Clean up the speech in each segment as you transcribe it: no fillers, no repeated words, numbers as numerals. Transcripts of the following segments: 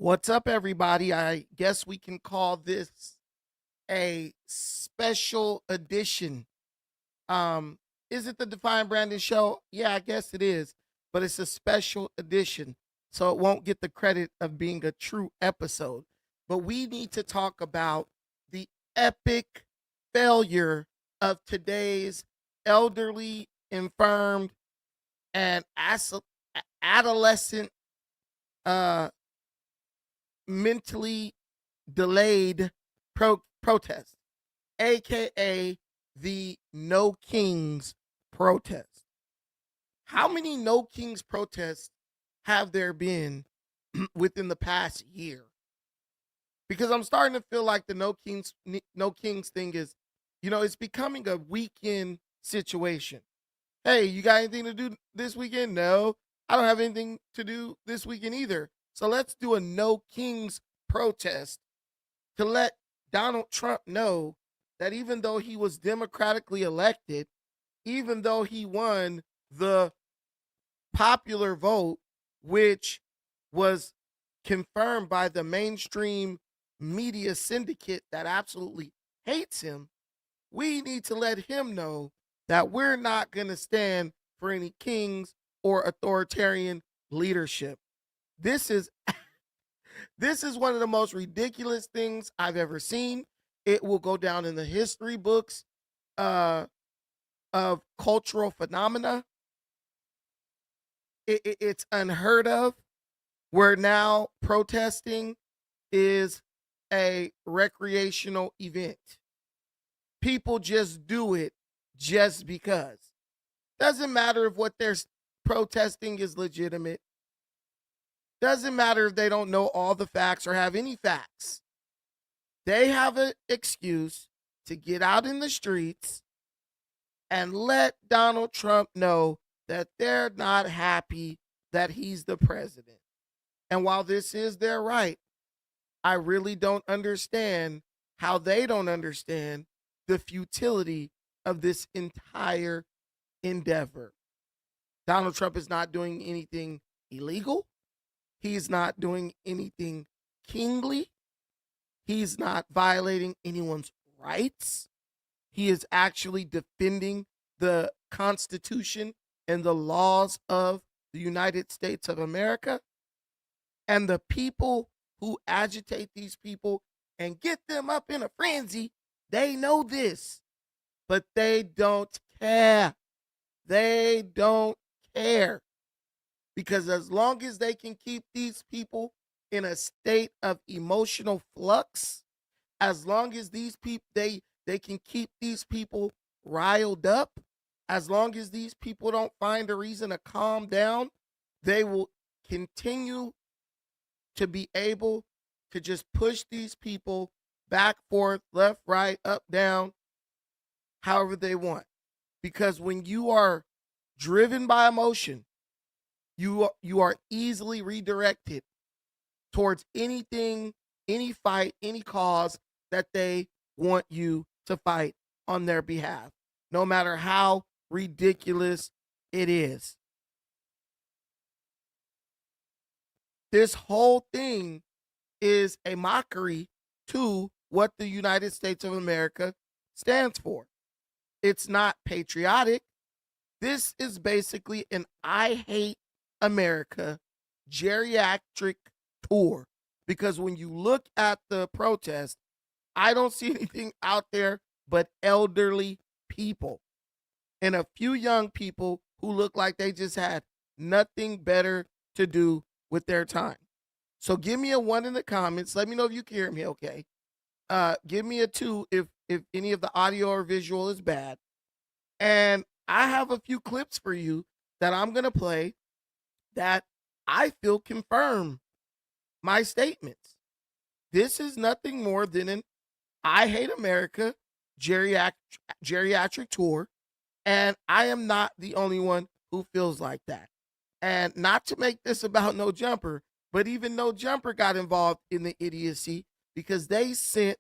What's up, everybody? I guess we can call this a special edition. Um, is it the Define Brandon show? Yeah, I guess it is, but it's a special edition, so it won't get the credit of being a true episode. But we need to talk about the epic failure of today's elderly, infirmed, and adolescent uh mentally delayed protest, aka the No Kings protest. How many No Kings protests have there been within the past year? Because I'm starting to feel like the No Kings thing is, it's becoming a weekend situation. Hey, you got anything to do this weekend? No, I don't have anything to do this weekend either. So let's do a No Kings protest to let Donald Trump know that even though he was democratically elected, even though he won the popular vote, which was confirmed by the mainstream media syndicate that absolutely hates him, we need to let him know that we're not going to stand for any kings or authoritarian leadership. This is this is one of the most ridiculous things I've ever seen. It will go down in the history books uh, of cultural phenomena. It's unheard of where now protesting is a recreational event. People just do it just because. Doesn't matter if what they're protesting is legitimate. Doesn't matter if they don't know all the facts or have any facts. They have an excuse to get out in the streets and let Donald Trump know that they're not happy that he's the president. And while this is their right, I really don't understand how they don't understand the futility of this entire endeavor. Donald Trump is not doing anything illegal. He's not doing anything kingly. He's not violating anyone's rights. He is actually defending the Constitution and the laws of the United States of America. And the people who agitate these people and get them up in a frenzy, they know this, but they don't care. They don't care. Because as long as they can keep these people in a state of emotional flux, as long as these people they can keep these people riled up, as long as these people don't find a reason to calm down, they will continue to be able to just push these people back, forth, left, right, up, down, however they want. Because when you are driven by emotion, you are easily redirected towards anything, any fight, any cause that they want you to fight on their behalf, no matter how ridiculous it is. This whole thing is a mockery to what the United States of America stands for. It's not patriotic. This is basically an I hate America geriatric tour. Because when you look at the protest, I don't see anything out there but elderly people and a few young people who look like they just had nothing better to do with their time. So give me a one in the comments. Let me know if you can hear me okay. Give me a two if any of the audio or visual is bad. And I have a few clips for you that I'm going to play that I feel confirm my statements. This is nothing more than an I hate America geriatric tour. And I am not the only one who feels like that. And not to make this about No Jumper, but even No Jumper got involved in the idiocy because they sent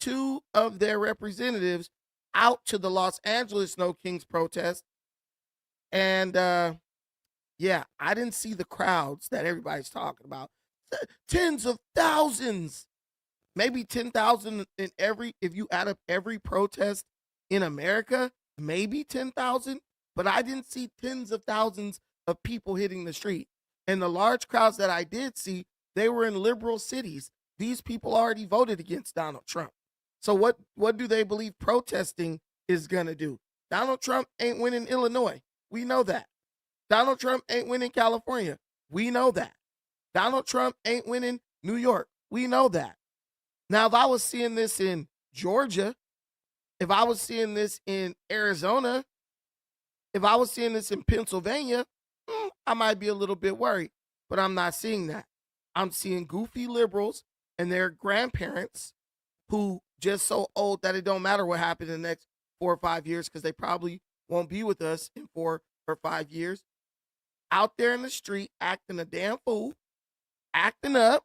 two of their representatives out to the Los Angeles No Kings protest. And yeah, I didn't see the crowds that everybody's talking about. Tens of thousands, maybe 10,000 in every, if you add up every protest in America, maybe 10,000, but I didn't see tens of thousands of people hitting the street. And the large crowds that I did see, they were in liberal cities. These people already voted against Donald Trump. So what do they believe protesting is going to do? Donald Trump ain't winning Illinois. We know that. Donald Trump ain't winning California. We know that. Donald Trump ain't winning New York. We know that. Now, if I was seeing this in Georgia, if I was seeing this in Arizona, if I was seeing this in Pennsylvania, I might be a little bit worried, but I'm not seeing that. I'm seeing goofy liberals and their grandparents who just so old that it don't matter what happened in the next 4 or 5 years because they probably won't be with us in 4 or 5 years, out there in the street acting a damn fool, acting up,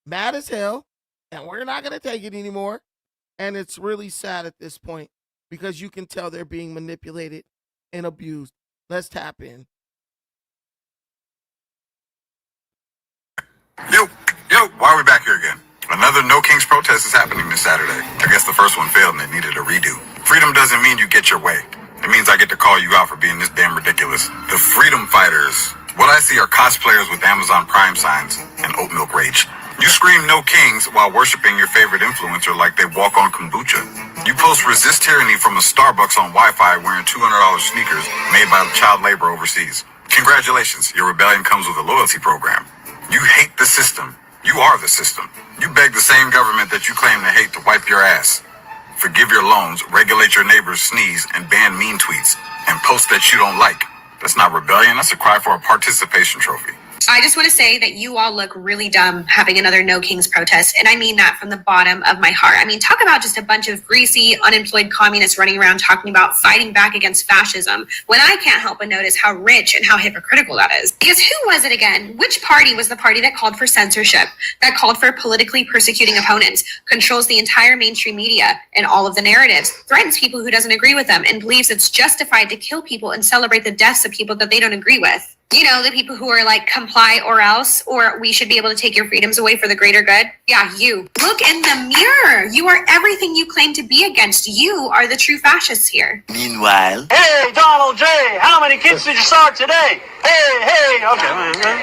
mad as hell, and we're not going to take it anymore. And it's really sad at this point because you can tell they're being manipulated and abused. Let's tap in. Yo, why are we back here again? Another No Kings protest is happening this Saturday. I guess the first one failed and they needed a redo. Freedom doesn't mean you get your way. It means I get to call you out for being this damn ridiculous. The freedom fighters. What I see are cosplayers with Amazon Prime signs and oat milk rage. You scream No Kings while worshiping your favorite influencer like they walk on kombucha. You post resist tyranny from a Starbucks on Wi-Fi wearing $200 sneakers made by child labor overseas. Congratulations, your rebellion comes with a loyalty program. You hate the system. You are the system. You beg the same government that you claim to hate to wipe your ass. Forgive your loans, regulate your neighbor's sneeze, and ban mean tweets, and post that you don't like. That's not rebellion, that's a cry for a participation trophy. I just want to say that you all look really dumb having another No Kings protest. And I mean that from the bottom of my heart. I mean, talk about just a bunch of greasy, unemployed communists running around talking about fighting back against fascism when I can't help but notice how rich and how hypocritical that is. Because who was it again? Which party was the party that called for censorship, that called for politically persecuting opponents, controls the entire mainstream media and all of the narratives, threatens people who doesn't agree with them, and believes it's justified to kill people and celebrate the deaths of people that they don't agree with? You know, the people who are like, comply or else, or we should be able to take your freedoms away for the greater good. Yeah, you. Look in the mirror. You are everything you claim to be against. You are the true fascists here. Meanwhile. Hey, Donald J., how many kids did you start today? Hey, okay,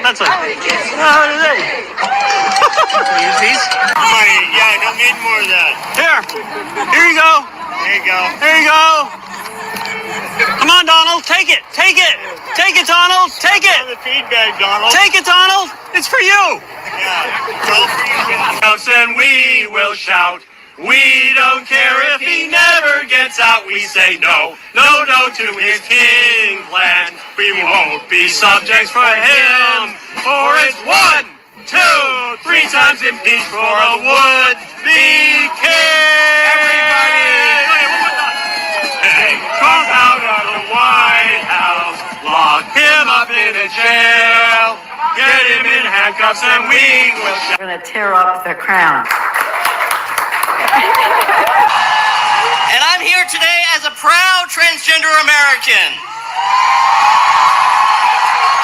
that's it. How many kids? How many? Use these? Yeah, I don't need more of that. Here you go. There you go. Come on, Donald, take it. Take it, Donald, take it. The feedback, Donald. Take it, Donald. It's for you. Yeah, it's all for you. And we will shout. We don't care if he never gets out. We say no to his king plan. We won't be subjects for him. For it's 1, 2, 3 times impeached for a would-be king. Everybody. Come out of the White House, lock him up in a jail, get him in handcuffs and we will We're going to tear up the crown. And I'm here today as a proud transgender American.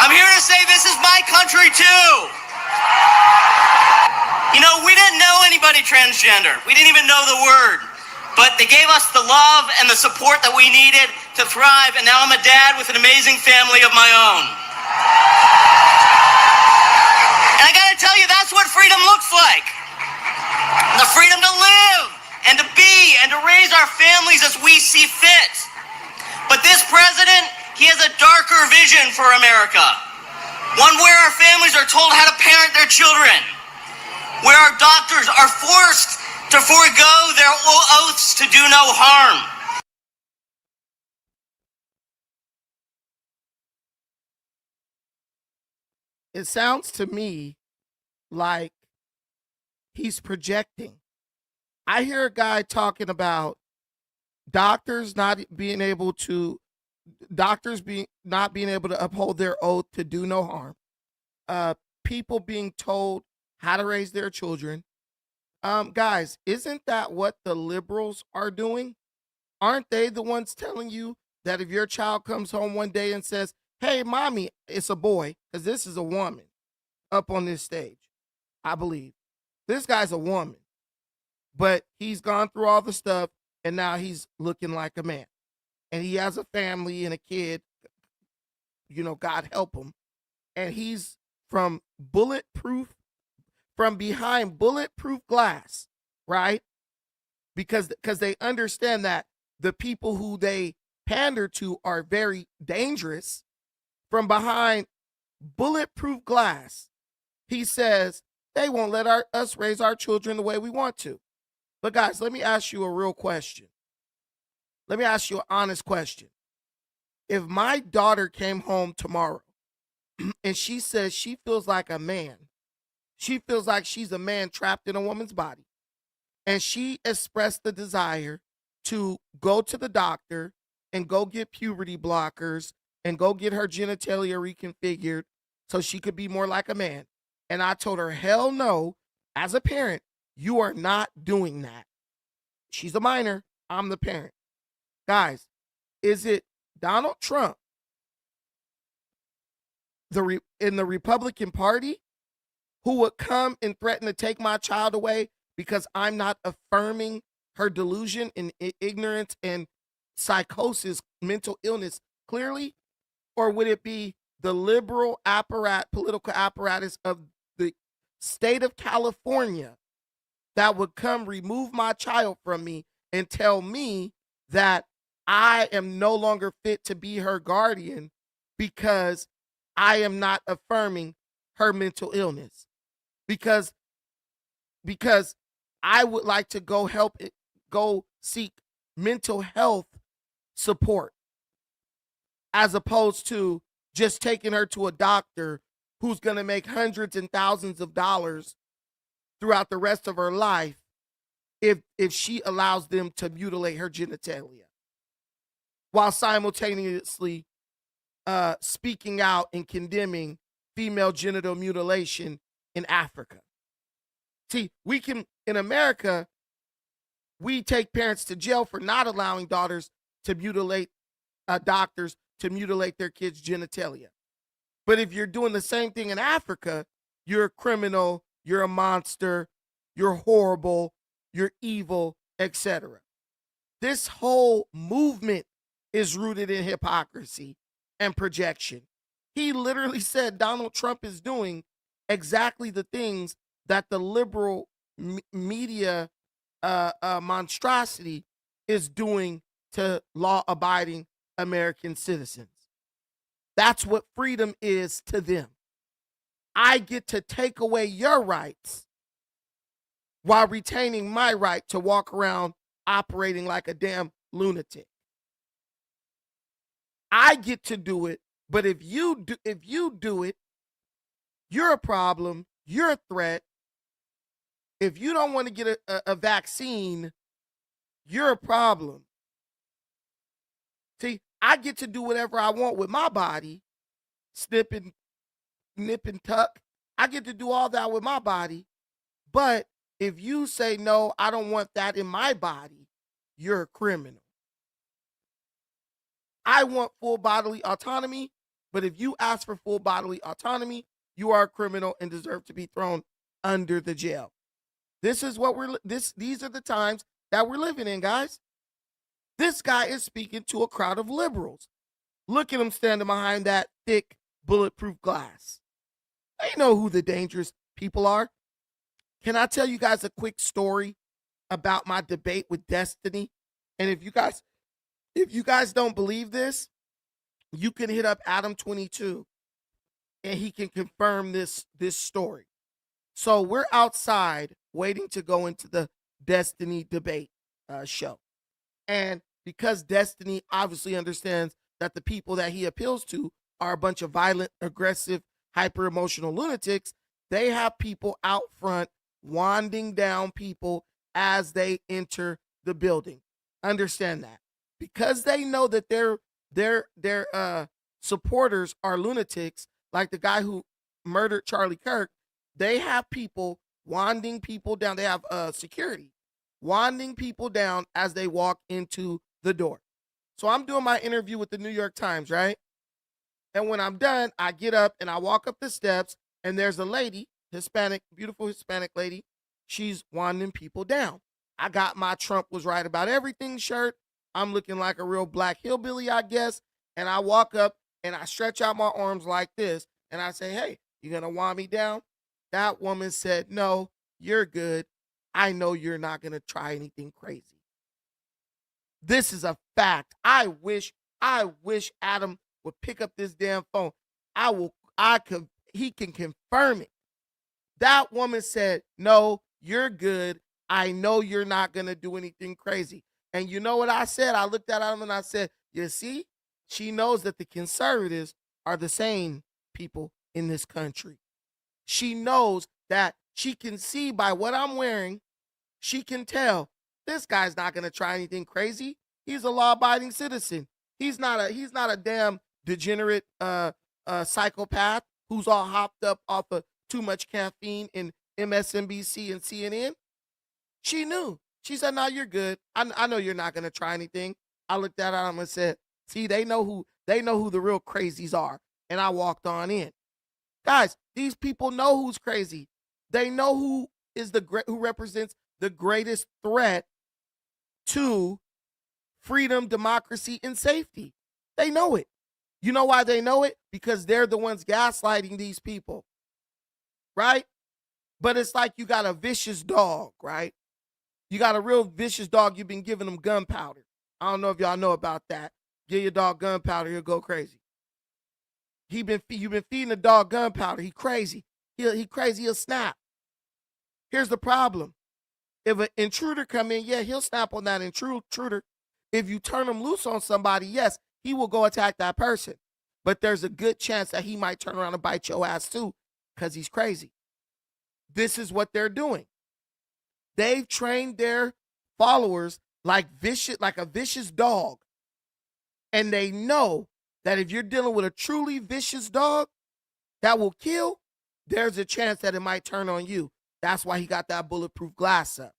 I'm here to say this is my country too. You know, we didn't know anybody transgender. We didn't even know the word. But they gave us the love and the support that we needed to thrive, and now I'm a dad with an amazing family of my own. And I gotta tell you, that's what freedom looks like. The freedom to live, and to be, and to raise our families as we see fit. But this president, he has a darker vision for America. One where our families are told how to parent their children, where our doctors are forced to forego their oaths to do no harm. It sounds to me like he's projecting. I hear a guy talking about doctors not being able to uphold their oath to do no harm. People being told how to raise their children. Guys, isn't that what the liberals are doing? Aren't they the ones telling you that if your child comes home one day and says, "Hey, mommy," it's a boy, because this is a woman. up on this stage. I believe. This guy's a woman, but he's gone through all the stuff and now he's looking like a man. And he has a family and a kid, God help him. And he's from bulletproof, from behind bulletproof glass, right? Because they understand that the people who they pander to are very dangerous. From behind bulletproof glass, he says they won't let us raise our children the way we want to. But guys, let me ask you a real question. Let me ask you an honest question. If my daughter came home tomorrow and she says she feels like a man, she feels like she's a man trapped in a woman's body, and she expressed the desire to go to the doctor and go get puberty blockers and go get her genitalia reconfigured so she could be more like a man. And I told her, hell no, as a parent, you are not doing that. She's a minor. I'm the parent. Guys, is it Donald Trump in the Republican Party who would come and threaten to take my child away because I'm not affirming her delusion and ignorance and psychosis, mental illness clearly? Or would it be the liberal political apparatus of the state of California that would come remove my child from me and tell me that I am no longer fit to be her guardian because I am not affirming her mental illness? Because I would like to go seek mental health support as opposed to just taking her to a doctor who's going to make hundreds and thousands of dollars throughout the rest of her life if she allows them to mutilate her genitalia while simultaneously speaking out and condemning female genital mutilation in Africa. See, in America, we take parents to jail for not allowing doctors to mutilate their kids' genitalia. But if you're doing the same thing in Africa, you're a criminal, you're a monster, you're horrible, you're evil, etc. This whole movement is rooted in hypocrisy and projection. He literally said Donald Trump is doing exactly the things that the liberal media monstrosity is doing to law-abiding American citizens. That's what freedom is to them. I get to take away your rights while retaining my right to walk around operating like a damn lunatic. I get to do it, but if you do it, you're a problem, you're a threat. If you don't want to get a vaccine, you're a problem. See, I get to do whatever I want with my body, snip and nip and tuck. I get to do all that with my body. But if you say, no, I don't want that in my body, you're a criminal. I want full bodily autonomy, but if you ask for full bodily autonomy, you are a criminal and deserve to be thrown under the jail. This is what these are the times that we're living in, guys. This guy is speaking to a crowd of liberals. Look at him standing behind that thick bulletproof glass. They know who the dangerous people are. Can I tell you guys a quick story about my debate with Destiny? And if you guys don't believe this, you can hit up Adam22 and he can confirm this story. So we're outside waiting to go into the Destiny debate show. And because Destiny obviously understands that the people that he appeals to are a bunch of violent, aggressive, hyper-emotional lunatics, they have people out front wanding down people as they enter the building. Understand that. Because they know that their supporters are lunatics, like the guy who murdered Charlie Kirk, they have people wanding people down. They have security wanding people down as they walk into the door. So I'm doing my interview with the New York Times, right? And when I'm done, I get up and I walk up the steps And there's a lady, Hispanic, beautiful Hispanic lady. She's winding people down. I got my Trump was right about everything shirt. I'm looking like a real black hillbilly, I guess. And I walk up and I stretch out my arms like this and I say, hey, you gonna wind me down? That woman said, no, you're good. I know you're not gonna try anything crazy. This is a fact. I wish Adam would pick up this damn phone. He can confirm it. That woman said, no, you're good. I know you're not going to do anything crazy. And you know what I said? I looked at him and I said, you see, she knows that the conservatives are the same people in this country. She knows that she can see by what I'm wearing, she can tell this guy's not going to try anything crazy. He's a law-abiding citizen. He's not a damn degenerate psychopath who's all hopped up off of too much caffeine in MSNBC and CNN. She knew. She said, no, you're good. I know you're not going to try anything. I looked at him and said, see, they know who the real crazies are. And I walked on in. Guys, these people know who's crazy. They know who represents the greatest threat to freedom, democracy, and safety. They know it. You know why they know it? Because they're the ones gaslighting these people. Right? But it's like you got a vicious dog, right? You got a real vicious dog. You've been giving them gunpowder. I don't know if y'all know about that. Give your dog gunpowder, he'll go crazy. You've been feeding the dog gunpowder. He crazy. He crazy. He'll snap. Here's the problem. If an intruder come in, yeah, he'll snap on that intruder. If you turn him loose on somebody, yes, he will go attack that person. But there's a good chance that he might turn around and bite your ass too because he's crazy. This is what they're doing. They've trained their followers like a vicious dog. And they know that if you're dealing with a truly vicious dog that will kill, there's a chance that it might turn on you. That's why he got that bulletproof glass up.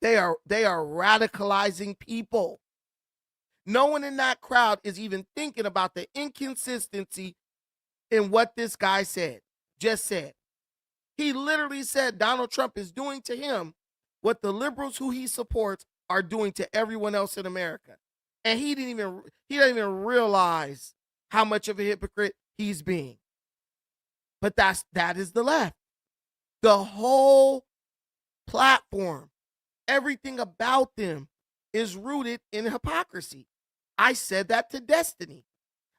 They are radicalizing people. No one in that crowd is even thinking about the inconsistency in what this guy just said. He literally said Donald Trump is doing to him what the liberals who he supports are doing to everyone else in America. And he didn't even realize how much of a hypocrite he's being. But that is the left. The whole platform, everything about them is rooted in hypocrisy. I said that to Destiny.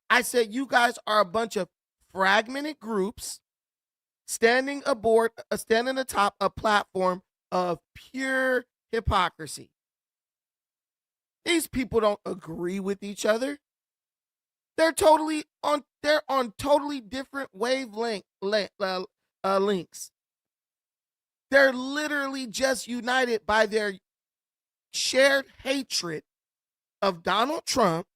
I said, you guys are a bunch of fragmented groups standing atop a platform of pure hypocrisy. These people don't agree with each other. They're on totally different wavelength links. They're literally just united by their shared hatred of Donald Trump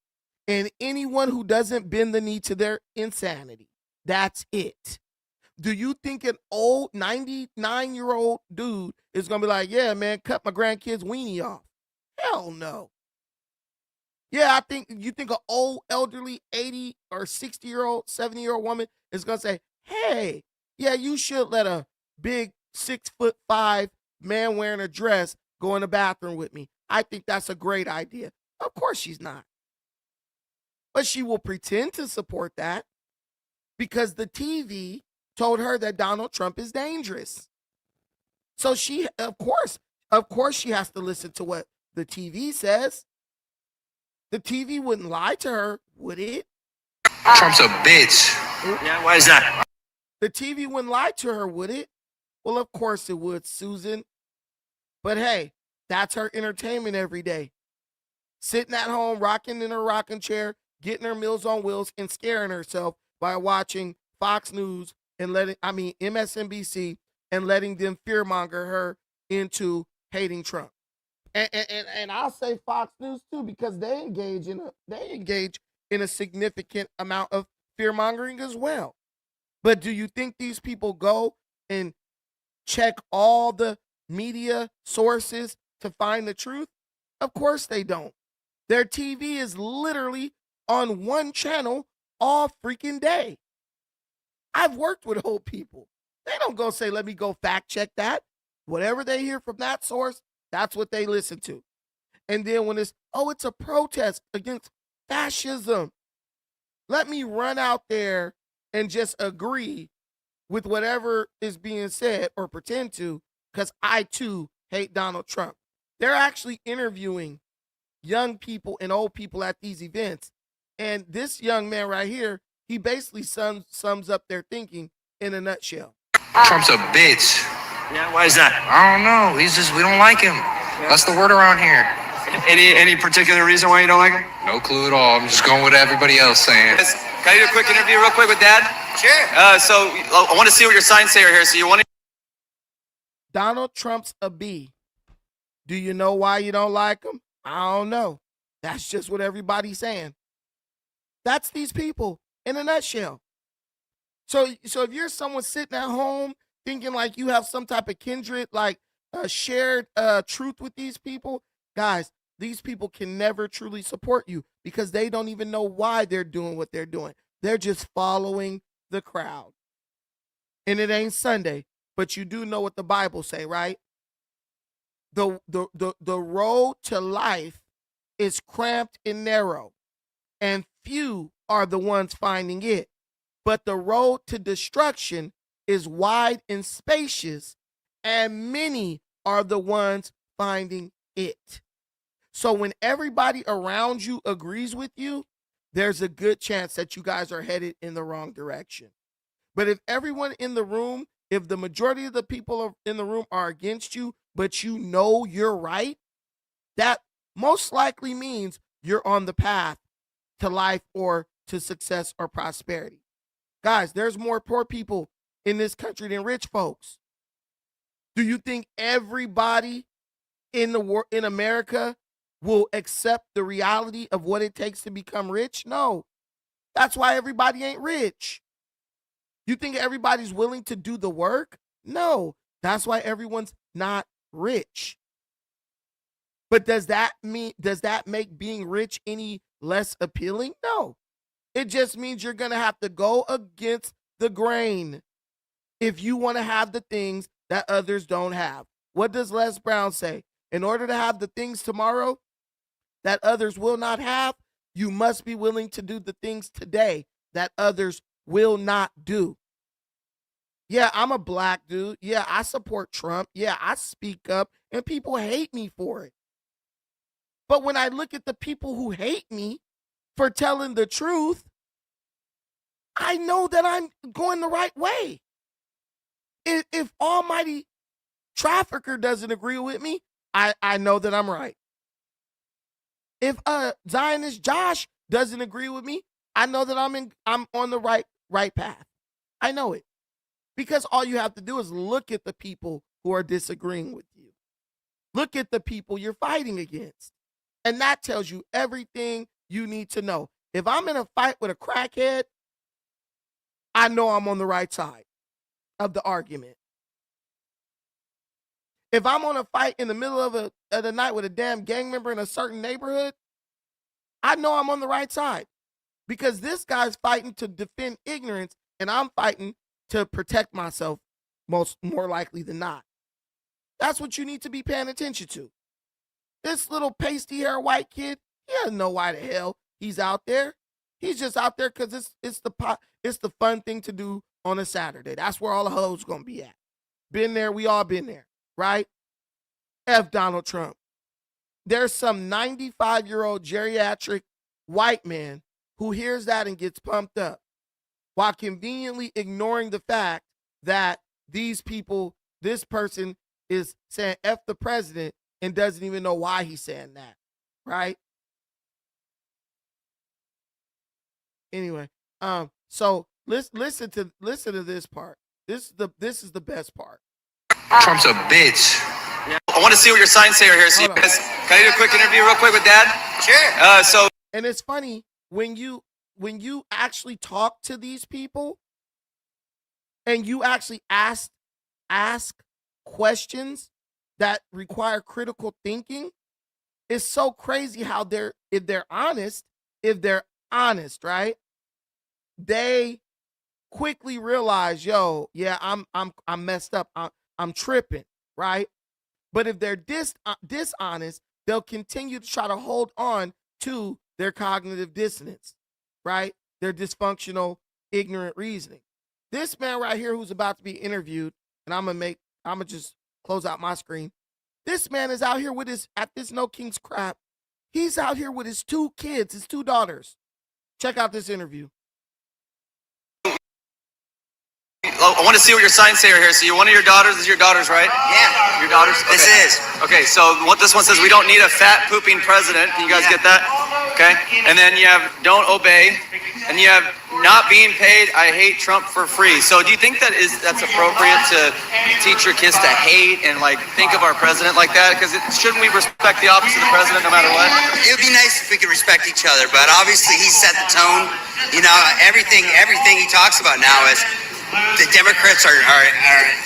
and anyone who doesn't bend the knee to their insanity. That's it. Do you think an old 99-year-old dude is going to be like, yeah, man, cut my grandkid's weenie off? Hell no. Yeah, you think an old, elderly, 80 or 60-year-old, 70-year-old woman is going to say, hey, yeah, you should let a big 6'5" man wearing a dress go in the bathroom with me. I think that's a great idea. Of course she's not. But she will pretend to support that because the TV told her that Donald Trump is dangerous. So she, of course she has to listen to what the TV says. The TV wouldn't lie to her, would it? Trump's a bitch. Yeah, why is that? The TV wouldn't lie to her, would it? Well, of course it would, Susan. But hey, that's her entertainment every day. Sitting at home, rocking in her rocking chair, getting her Meals on Wheels, and scaring herself by watching Fox News and MSNBC and letting them fearmonger her into hating Trump. And I'll say Fox News too, because they engage in a significant amount of fear mongering as well. But do you think these people go and check all the media sources to find the truth? Of course they don't. Their TV is literally on one channel all freaking day. I've worked with old people. They don't go say, let me go fact check that. Whatever they hear from that source, that's what they listen to. And then when it's a protest against fascism, let me run out there and just agree with whatever is being said or pretend to, because I too hate Donald Trump. They're actually interviewing young people and old people at these events. And this young man right here, he basically sums up their thinking in a nutshell. Trump's a bitch. Yeah, why is that? I don't know. We don't like him. That's the word around here. Any particular reason why you don't like him? No clue at all. I'm just going with everybody else saying. Can I do a quick interview real quick with Dad? Sure. So I want to see what your signs say here. So you want to... Donald Trump's a B. Do you know why you don't like him? I don't know. That's just what everybody's saying. That's these people in a nutshell. So if you're someone sitting at home thinking like you have some type of kindred, like shared truth with these people, guys, these people can never truly support you because they don't even know why they're doing what they're doing. They're just following the crowd. And it ain't Sunday, but you do know what the Bible say, right? The road to life is cramped and narrow, and few are the ones finding it. But the road to destruction is wide and spacious, and many are the ones finding it. So when everybody around you agrees with you, there's a good chance that you guys are headed in the wrong direction. But if everyone in the room, if the majority of the people in the room are against you, but you know you're right, that most likely means you're on the path to life or to success or prosperity. Guys, there's more poor people in this country than rich folks. Do you think everybody in America will accept the reality of what it takes to become rich? No. That's why everybody ain't rich. You think everybody's willing to do the work? No. That's why everyone's not rich. But does that make being rich any less appealing? No. It just means you're going to have to go against the grain if you want to have the things that others don't have. What does Les Brown say? In order to have the things tomorrow that others will not have, you must be willing to do the things today that others will not do. Yeah, I'm a black dude. Yeah, I support Trump. Yeah, I speak up and people hate me for it. But when I look at the people who hate me for telling the truth, I know that I'm going the right way. If Almighty Trafficker doesn't agree with me, I know that I'm right. If Zionist Josh doesn't agree with me, I know that I'm on the right path. I know it. Because all you have to do is look at the people who are disagreeing with you. Look at the people you're fighting against. And that tells you everything you need to know. If I'm in a fight with a crackhead, I know I'm on the right side of the argument. If I'm on a fight in the middle of the night with a damn gang member in a certain neighborhood, I know I'm on the right side. Because this guy's fighting to defend ignorance, and I'm fighting to protect myself more likely than not. That's what you need to be paying attention to. This little pasty hair white kid, he doesn't know why the hell he's out there. He's just out there because it's the fun thing to do on a Saturday. That's where all the hoes gonna be at. Been there, we all been there, right? F Donald Trump. There's some 95-year-old geriatric white man who hears that and gets pumped up while conveniently ignoring the fact that this person is saying F the president and doesn't even know why he's saying that, right? Anyway, so listen to this part. This is the best part. Trump's a bitch. I want to see what your signs say here. So you guys, can I do a quick interview real quick with Dad? Sure. And it's funny when you actually talk to these people and you actually ask questions that require critical thinking, it's so crazy how if they're honest, right? They quickly realize, yo, yeah, I'm messed up. I'm tripping, right? But if they're dishonest, they'll continue to try to hold on to their cognitive dissonance, right? Their dysfunctional, ignorant reasoning. This man right here who's about to be interviewed, and I'm gonna just close out my screen. This man is out here with at this No King's crap. He's out here with his 2 kids, his 2 daughters. Check out this interview. I want to see what your signs say here. So one of your daughters is your daughters, right? Yeah. Your daughters? Okay. This is. Okay, so what this one says, we don't need a fat pooping president. Can you guys get that? Okay. And then you have don't obey. And you have not being paid, I hate Trump for free. So do you think that's appropriate to teach your kids to hate and like think of our president like that? Because shouldn't we respect the office of the president no matter what? It would be nice if we could respect each other, but obviously he set the tone. You know, everything he talks about now is the Democrats are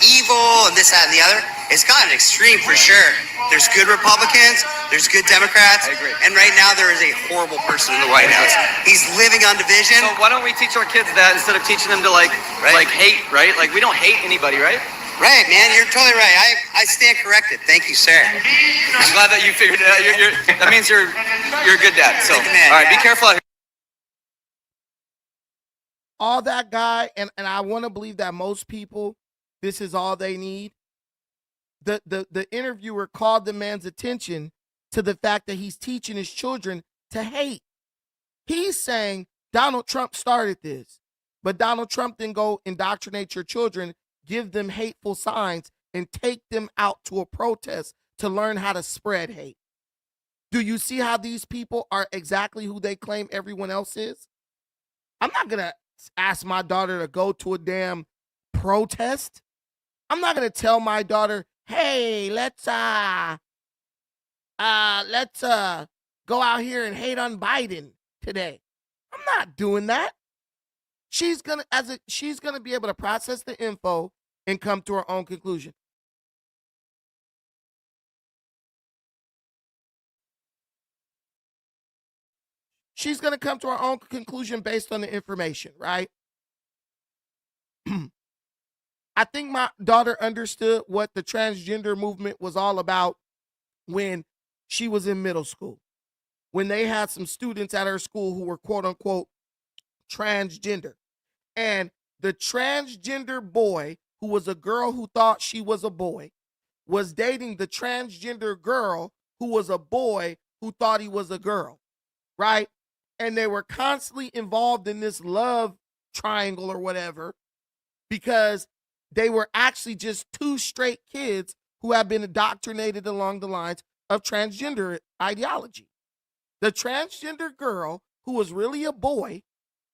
evil and this, that, and the other. It's gotten extreme for sure. There's good Republicans, there's good Democrats, I agree. And right now there is a horrible person in the White House. He's living on division. So why don't we teach our kids that instead of teaching them to like hate, right? Like we don't hate anybody, right? Right, man, you're totally right. I stand corrected. Thank you, sir. I'm glad that you figured it out. That means you're a good dad. So Man, all right, be yeah. careful out here. All that guy, and I want to believe that most people, this is all they need. The interviewer called the man's attention to the fact that he's teaching his children to hate. He's saying Donald Trump started this, but Donald Trump didn't go indoctrinate your children, give them hateful signs, and take them out to a protest to learn how to spread hate. Do you see how these people are exactly who they claim everyone else is? I'm not going to ask my daughter to go to a damn protest. I'm not going to tell my daughter, hey, let's go out here and hate on Biden today. I'm not doing that. She's gonna be able to process the info and come to her own conclusion. She's gonna come to her own conclusion based on the information, right? I think my daughter understood what the transgender movement was all about when she was in middle school. When they had some students at her school who were quote unquote transgender. And the transgender boy, who was a girl who thought she was a boy, was dating the transgender girl who was a boy who thought he was a girl, right? And they were constantly involved in this love triangle or whatever because they were actually just 2 straight kids who had been indoctrinated along the lines of transgender ideology. The transgender girl, who was really a boy,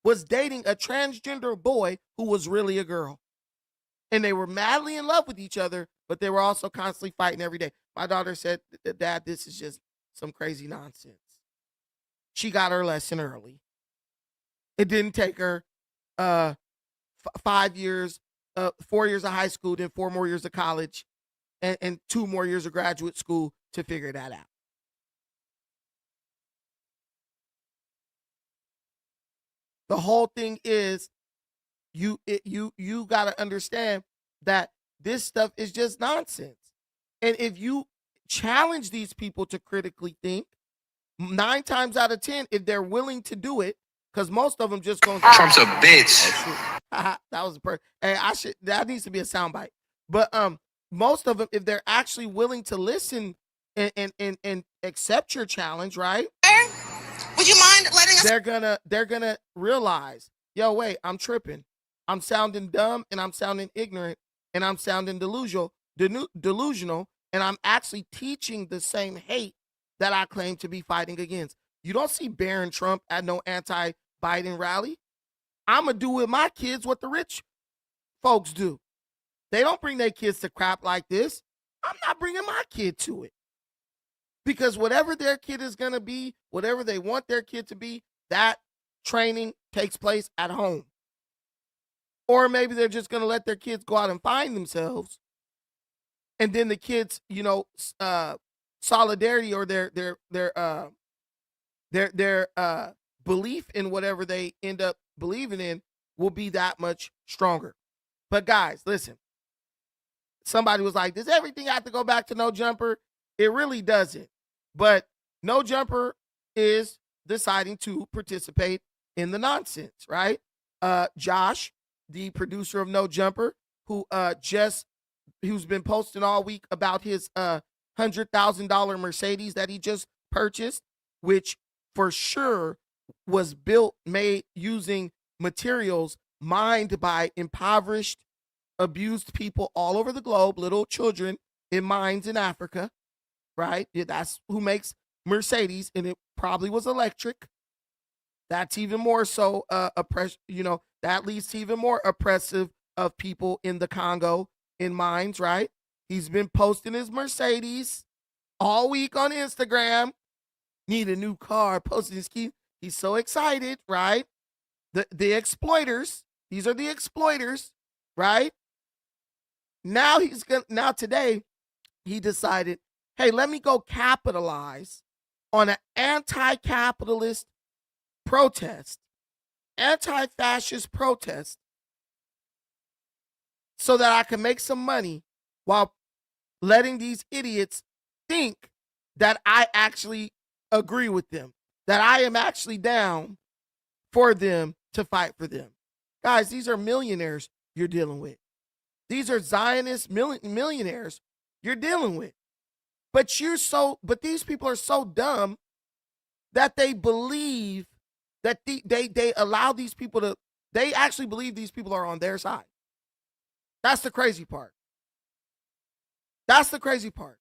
was dating a transgender boy who was really a girl. And they were madly in love with each other, but they were also constantly fighting every day. My daughter said, Dad, this is just some crazy nonsense. She got her lesson early. It didn't take her 5 years, 4 years of high school, then 4 more years of college, and 2 more years of graduate school to figure that out. The whole thing is you got to understand that this stuff is just nonsense. And if you challenge these people to critically think, 9 times out of 10, if they're willing to do it, because most of them just going Trump's a bitch. that was a hey, that needs to be a soundbite. But most of them, if they're actually willing to listen and accept your challenge, right? Would you mind letting us? They're gonna realize, yo, wait, I'm tripping. I'm sounding dumb and I'm sounding ignorant and I'm sounding delusional, and I'm actually teaching the same hate that I claim to be fighting against. You don't see Barron Trump at no anti-Biden rally. I'm gonna do with my kids what the rich folks do. They don't bring their kids to crap like this. I'm not bringing my kid to it. Because whatever their kid is going to be, whatever they want their kid to be, that training takes place at home. Or maybe they're just going to let their kids go out and find themselves. And then the kids, solidarity or their belief in whatever they end up believing in will be that much stronger. But guys, listen. Somebody was like, does everything have to go back to no jumper? It really doesn't. But no jumper is deciding to participate in the nonsense, right? Josh, the producer of No Jumper, who's been posting all week about his $100,000 Mercedes that he just purchased, which for sure was made using materials mined by impoverished, abused people all over the globe, little children in mines in Africa, right? Yeah, that's who makes Mercedes, and it probably was electric. That's even more so that leads to even more oppressive of people in the Congo in mines, right? He's been posting his Mercedes all week on Instagram. Need a new car, posting his key. He's so excited, right? The exploiters, these are the exploiters, right? Now today he decided, hey, let me go capitalize on an anti-capitalist protest, anti-fascist protest, so that I can make some money while letting these idiots think that I actually agree with them, that I am actually down for them to fight for them. Guys, these are millionaires you're dealing with. These are Zionist millionaires you're dealing with. But these people are so dumb that they believe that they allow these people to, they actually believe these people are on their side. That's the crazy part. That's the crazy part.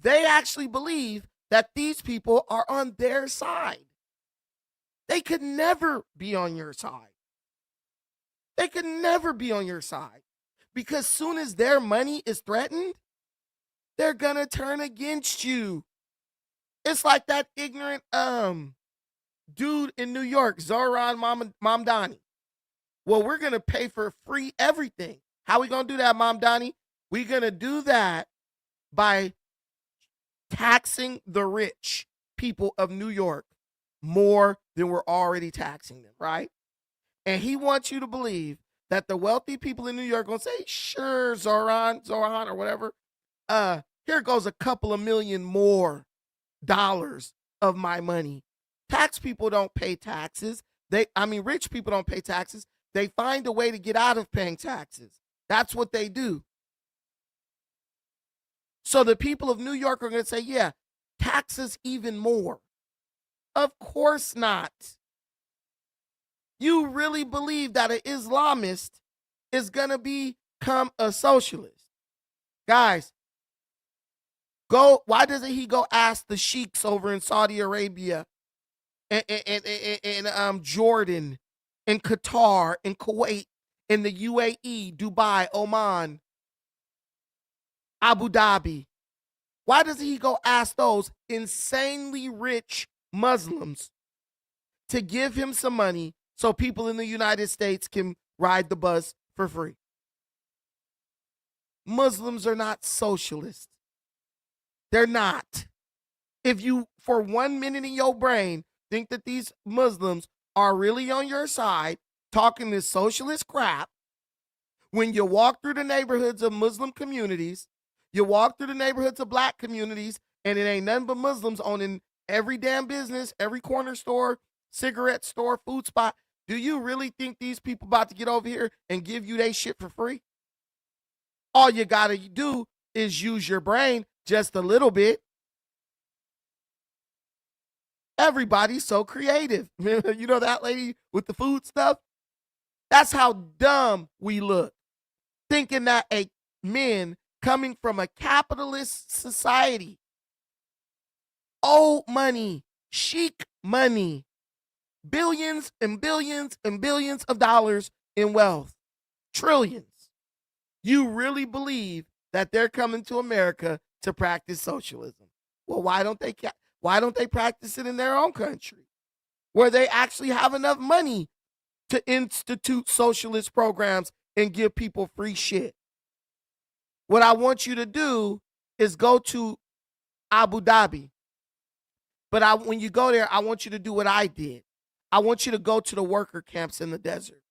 They actually believe that these people are on their side. They could never be on your side. They could never be on your side. Because soon as their money is threatened, they're gonna turn against you. It's like that ignorant dude in New York, Zoran Mamdani. Well, we're gonna pay for free everything. How we gonna do that, Mamdani? We're gonna do that by taxing the rich people of New York more than we're already taxing them, right? And he wants you to believe that the wealthy people in New York are gonna say, sure, Zoran or whatever, here goes a couple of million more dollars of my money. Tax people don't pay taxes. Rich people don't pay taxes. They find a way to get out of paying taxes. That's what they do. So the people of New York are going to say, yeah, taxes even more. Of course not. You really believe that an Islamist is going to become a socialist? Guys, why doesn't he go ask the sheiks over in Saudi Arabia and Jordan and Qatar and Kuwait and the UAE, Dubai, Oman, Abu Dhabi? Why doesn't he go ask those insanely rich Muslims to give him some money so people in the United States can ride the bus for free? Muslims are not socialists. They're not. If you, for 1 minute in your brain, think that these Muslims are really on your side, talking this socialist crap, when you walk through the neighborhoods of Muslim communities, you walk through the neighborhoods of black communities, and it ain't nothing but Muslims owning every damn business, every corner store, cigarette store, food spot. Do you really think these people about to get over here and give you they shit for free? All you gotta do is use your brain just a little bit. Everybody's so creative. You know that lady with the food stuff? That's how dumb we look. Thinking that men coming from a capitalist society, old money, chic money, billions and billions and billions of dollars in wealth, trillions. You really believe that they're coming to America to practice socialism? Well, why don't they practice it in their own country, where they actually have enough money to institute socialist programs and give people free shit? What I want you to do is go to Abu Dhabi. But when you go there, I want you to do what I did. I want you to go to the worker camps in the desert.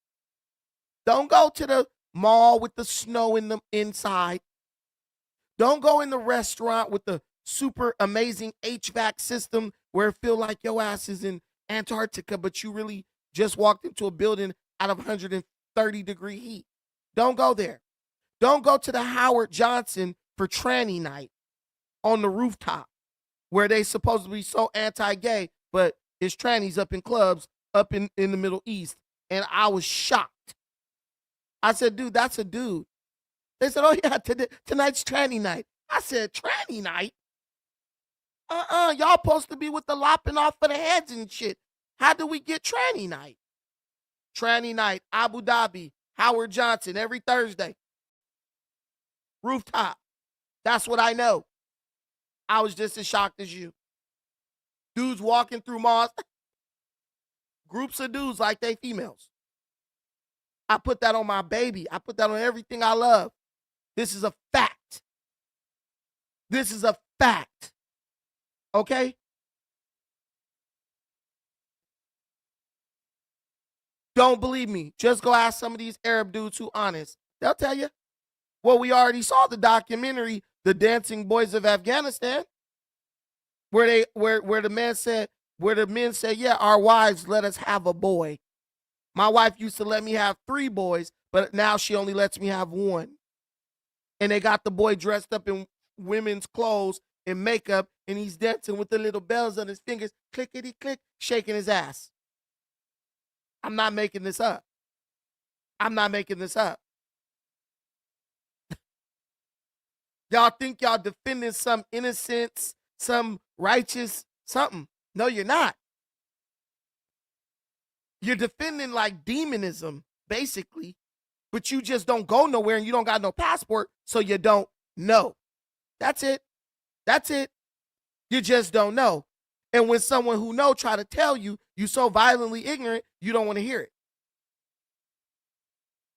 Don't go to the mall with the snow in the inside. Don't go in the restaurant with the super amazing HVAC system where it feel like your ass is in Antarctica, but you really just walked into a building out of 130-degree heat. Don't go there. Don't go to the Howard Johnson for tranny night on the rooftop where they supposed to be so anti-gay, but it's trannies up in clubs up in the Middle East. And I was shocked. I said, dude, that's a dude. They said, oh, yeah, tonight's tranny night. I said, tranny night? Y'all supposed to be with the lopping off of the heads and shit. How do we get tranny night? Tranny night, Abu Dhabi, Howard Johnson, every Thursday. Rooftop. That's what I know. I was just as shocked as you. Dudes walking through malls. Groups of dudes like they females. I put that on my baby. I put that on everything I love. This is a fact. This is a fact. Okay? Don't believe me. Just go ask some of these Arab dudes who honest. They'll tell you. Well, we already saw the documentary, The Dancing Boys of Afghanistan, where the men said, yeah, our wives let us have a boy. My wife used to let me have 3 boys, but now she only lets me have 1. And they got the boy dressed up in women's clothes and makeup, and he's dancing with the little bells on his fingers, clickety click, shaking his ass. I'm not making this up. I'm not making this up. Y'all think y'all defending some innocence, some righteous something. No, you're not. You're defending like demonism, basically, but you just don't go nowhere and you don't got no passport, so you don't know. That's it. That's it. You just don't know. And when someone who know try to tell you, you so violently ignorant, you don't want to hear it.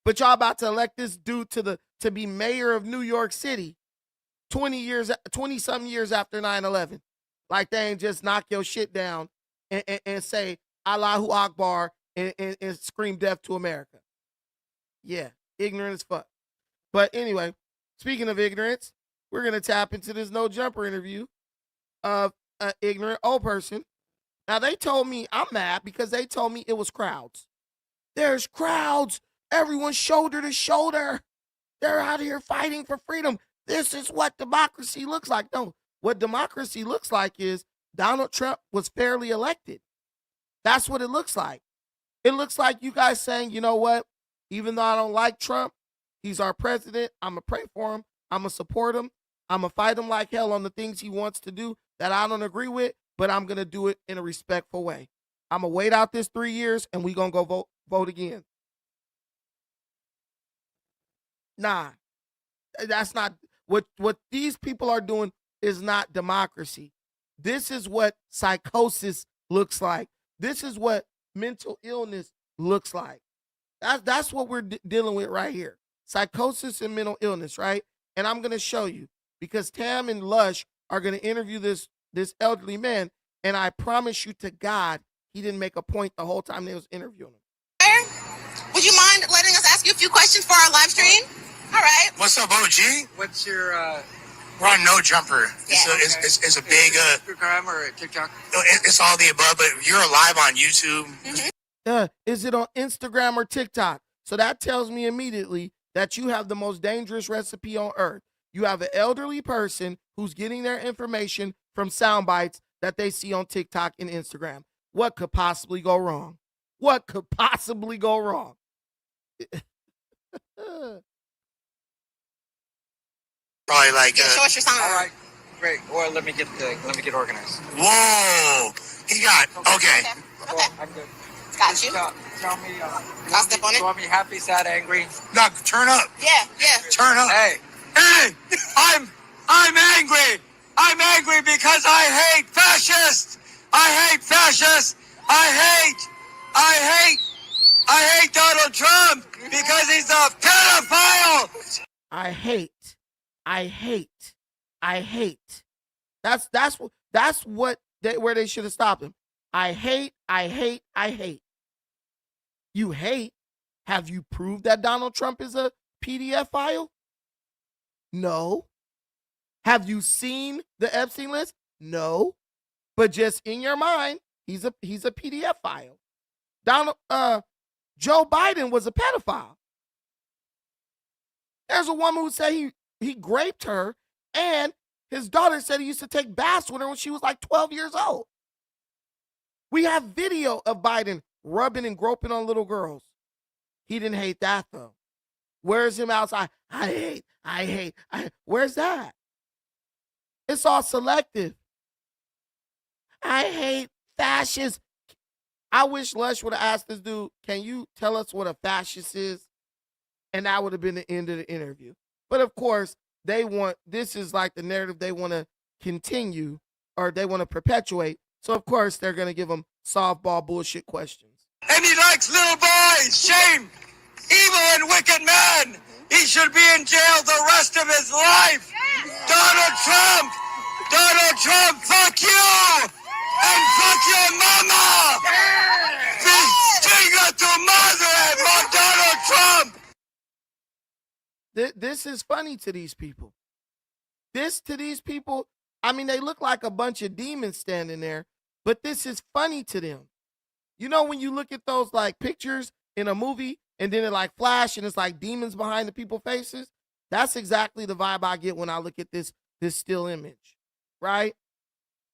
But y'all about to elect this dude to be mayor of New York City 20-something years after 9/11. Like they ain't just knock your shit down and say Allahu Akbar and scream death to America. Yeah, ignorant as fuck. But anyway, speaking of ignorance, we're going to tap into this No Jumper interview of an ignorant old person. Now, they told me, I'm mad because they told me it was crowds. There's crowds. Everyone's shoulder to shoulder. They're out here fighting for freedom. This is what democracy looks like. No, what democracy looks like is Donald Trump was fairly elected. That's what it looks like. It looks like you guys saying, you know what? Even though I don't like Trump, he's our president. I'm going to pray for him. I'm going to support him. I'm going to fight him like hell on the things he wants to do that I don't agree with, but I'm going to do it in a respectful way. I'm going to wait out this 3 years and we going to go vote again. Nah, that's not what these people are doing is not democracy. This is what psychosis looks like. This is what mental illness looks like. That's what we're dealing with right here. Psychosis and mental illness, right? And I'm going to show you because Tam and Lush are going to interview this elderly man, and I promise you to God, he didn't make a point the whole time they was interviewing him. Would you mind letting us ask you a few questions for our live stream? All right. What's up, OG? What's your We're on No Jumper. It's a big Instagram or TikTok? it's all the above, but you're live on YouTube. Is it on Instagram or TikTok? So that tells me immediately that you have the most dangerous recipe on earth. You have an elderly person who's getting their information from sound bites that they see on TikTok and Instagram. What could possibly go wrong? What could possibly go wrong? Probably like Yeah, show us your sign. All right, great. Well, let me get organized. Whoa. He got okay. Okay. Well, I'm good. Got you. Tell me. I'll step on it. You want me happy, sad, angry? No, turn up. Yeah. Turn up. Hey, I'm angry. I'm angry because I hate fascists. I hate fascists. I hate Donald Trump because he's a pedophile. I hate. That's what where they should have stopped him. I hate. You hate. Have you proved that Donald Trump is a PDF file? No. Have you seen the Epstein list? No. But just in your mind, he's a PDF file. Joe Biden was a pedophile. There's a woman who said he raped her, and his daughter said he used to take baths with her when she was like 12 years old. We have video of Biden rubbing and groping on little girls. He didn't hate that, though. Where's him outside? I hate. Where's that? It's all selective. I hate fascists. I wish Lush would have asked this dude, can you tell us what a fascist is? And that would have been the end of the interview. But of course, this is like the narrative they want to continue, or they want to perpetuate. So of course, they're going to give him softball bullshit questions. And he likes little boys. Shame. Evil and wicked man. He should be in jail the rest of his life. Donald Trump, fuck you. And fuck your mama. Finger to madre for Donald Trump. This is funny to these people. I mean, they look like a bunch of demons standing there, but this is funny to them. You know, when you look at those like pictures in a movie and then it like flash and it's like demons behind the people's faces, that's exactly the vibe I get when I look at this still image, right?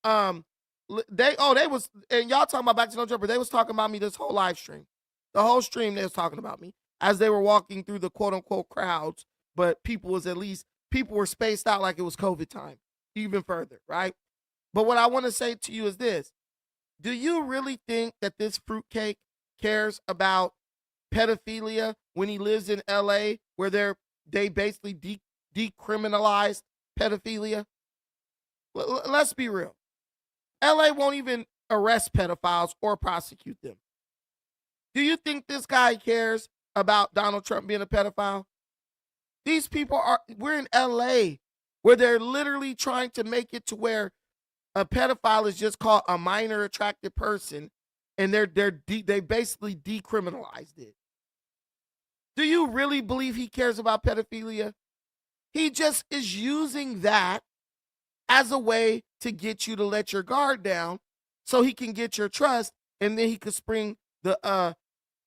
They was, and y'all talking about back to no jumper, they was talking about me this whole live stream. The whole stream they was talking about me as they were walking through the quote unquote crowds, but people were spaced out like it was COVID time, even further, right? But what I want to say to you is this. Do you really think that this fruitcake cares about pedophilia when he lives in LA where they basically decriminalized pedophilia? Let's be real. LA won't even arrest pedophiles or prosecute them. Do you think this guy cares about Donald Trump being a pedophile? These people we're in LA where they're literally trying to make it to where a pedophile is just called a minor attracted person, and they basically decriminalized it. Do you really believe he cares about pedophilia? He just is using that as a way to get you to let your guard down so he can get your trust, and then he could spring the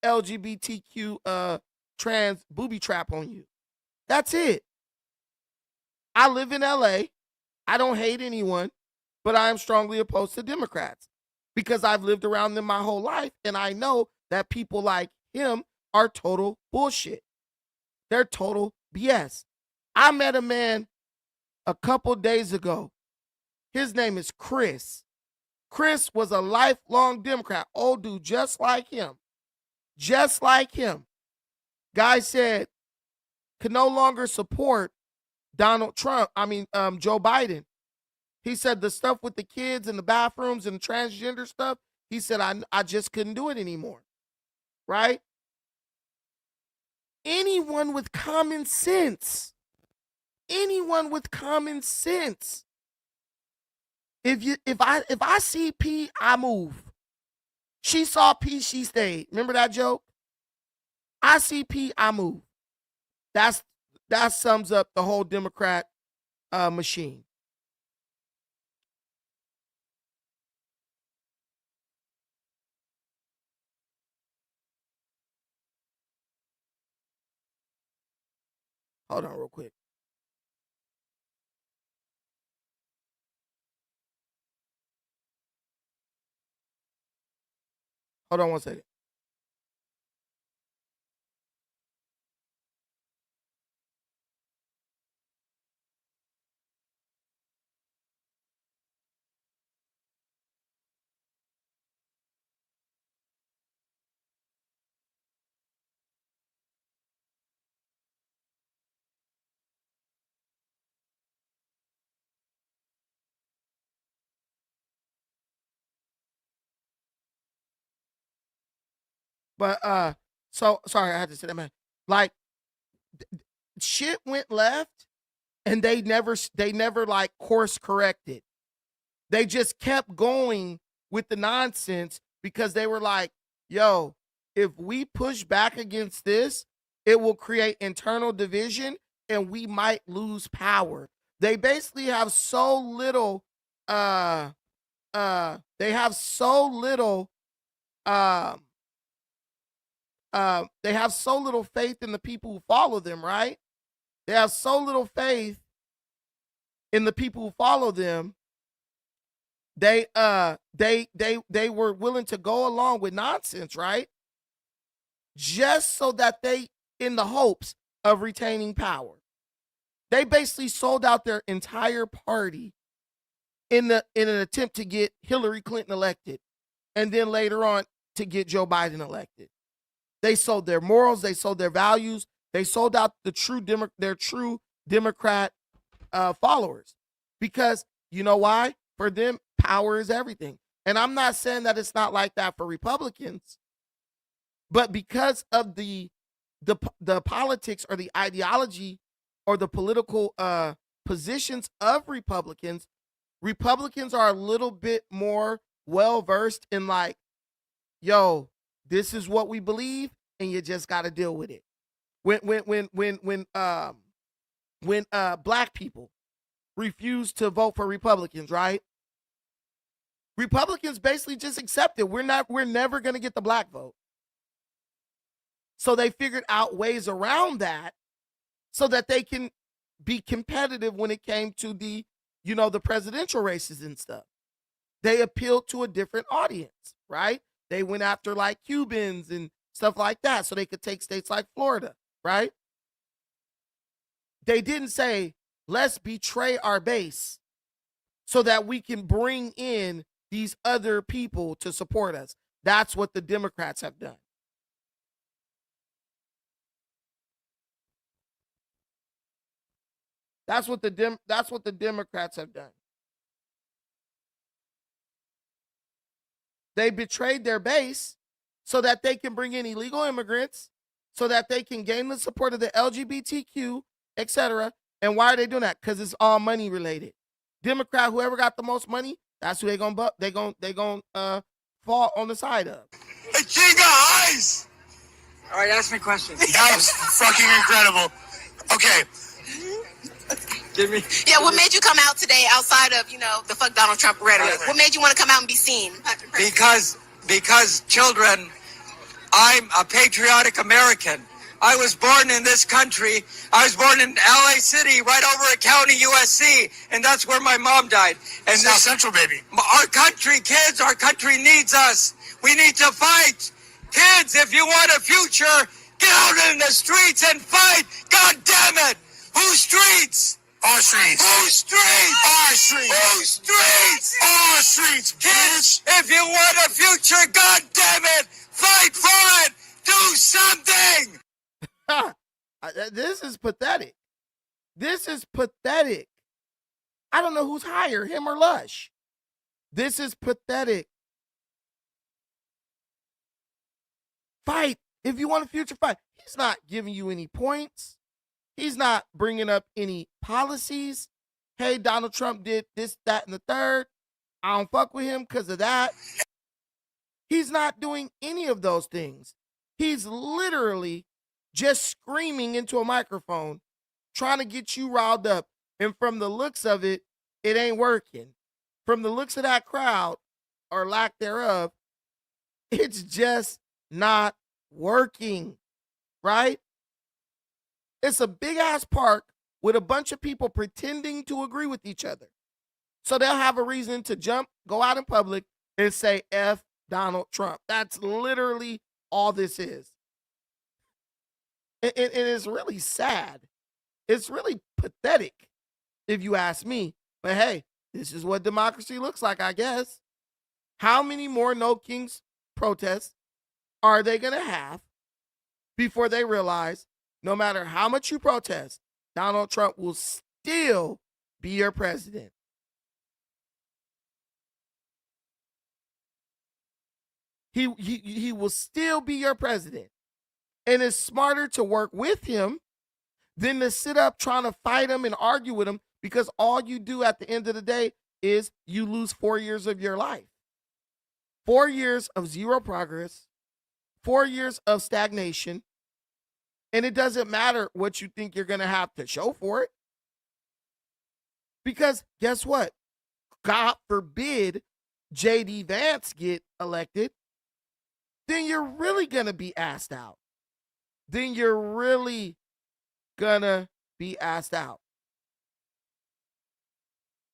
LGBTQ trans booby trap on you. That's it. I live in LA. I don't hate anyone, but I am strongly opposed to Democrats because I've lived around them my whole life, and I know that people like him are total bullshit. They're total BS. I met a man a couple days ago. His name is Chris. Chris was a lifelong Democrat. Old dude, just like him. Just like him. Guy said, could no longer support Joe Biden. He said the stuff with the kids and the bathrooms and the transgender stuff, he said, I just couldn't do it anymore. Right? Anyone with common sense. If I see P, I move. She saw P, she stayed. Remember that joke? I see P, I move. That sums up the whole Democrat machine. Hold on real quick. Hold on one second. But so sorry, I had to say that, man. Like shit went left, and they never like course corrected. They just kept going with the nonsense because they were like, yo, if we push back against this, it will create internal division and we might lose power. They basically have so little they have so little um they have so little faith in the people who follow them, right? They have so little faith in the people who follow them. They were willing to go along with nonsense, right? Just so that they, in the hopes of retaining power. They basically sold out their entire party in an attempt to get Hillary Clinton elected, and then later on to get Joe Biden elected. They sold their morals, they sold their values, they sold out their true Democrat followers, because you know why? For them, power is everything. And I'm not saying that it's not like that for Republicans, but because of the politics or the ideology or the political positions of Republicans are a little bit more well versed in like, yo, this is what we believe, and you just got to deal with it. When black people refuse to vote for Republicans, right? Republicans basically just accept it. We're never going to get the black vote. So they figured out ways around that so that they can be competitive when it came to the presidential races and stuff. They appealed to a different audience, right? They went after like Cubans and stuff like that so they could take states like Florida, right? They didn't say, let's betray our base so that we can bring in these other people to support us. That's what the Democrats have done. That's what the Democrats have done. They betrayed their base so that they can bring in illegal immigrants, so that they can gain the support of the LGBTQ, etc. And why are they doing that? Because it's all money related. Democrat, whoever got the most money, that's who they gonna fall on the side of. Hey, King got eyes! All right, ask me questions. That was fucking incredible. Okay. Yeah, what made you come out today outside of, the fuck Donald Trump rhetoric? What made you want to come out and be seen? Because children, I'm a patriotic American. I was born in this country. I was born in LA City, right over at County USC, and that's where my mom died. And South Central, baby. Our country, kids, our country needs us. We need to fight. Kids, if you want a future, get out in the streets and fight. God damn it. Whose streets? Our streets. Whose streets? Our streets. Whose streets? Our streets, Kids, if you want a future, God damn it, fight for it. Do something. This is pathetic. This is pathetic. I don't know who's higher, him or Lush. This is pathetic. Fight. If you want a future, fight. He's not giving you any points. He's not bringing up any policies. Hey, Donald Trump did this, that, and the third. I don't fuck with him because of that. He's not doing any of those things. He's literally just screaming into a microphone, trying to get you riled up. And from the looks of it, it ain't working. From the looks of that crowd, or lack thereof, it's just not working, right? It's a big ass park with a bunch of people pretending to agree with each other. So they'll have a reason to go out in public and say F Donald Trump. That's literally all this is. And it's really sad. It's really pathetic, if you ask me. But hey, this is what democracy looks like, I guess. How many more No Kings protests are they going to have before they realize no matter how much you protest, Donald Trump will still be your president? He will still be your president. And it's smarter to work with him than to sit up trying to fight him and argue with him, because all you do at the end of the day is you lose 4 years of your life. 4 years of zero progress, 4 years of stagnation, and it doesn't matter what you think you're going to have to show for it. Because guess what? God forbid J.D. Vance get elected, then you're really going to be asked out. Then you're really going to be asked out.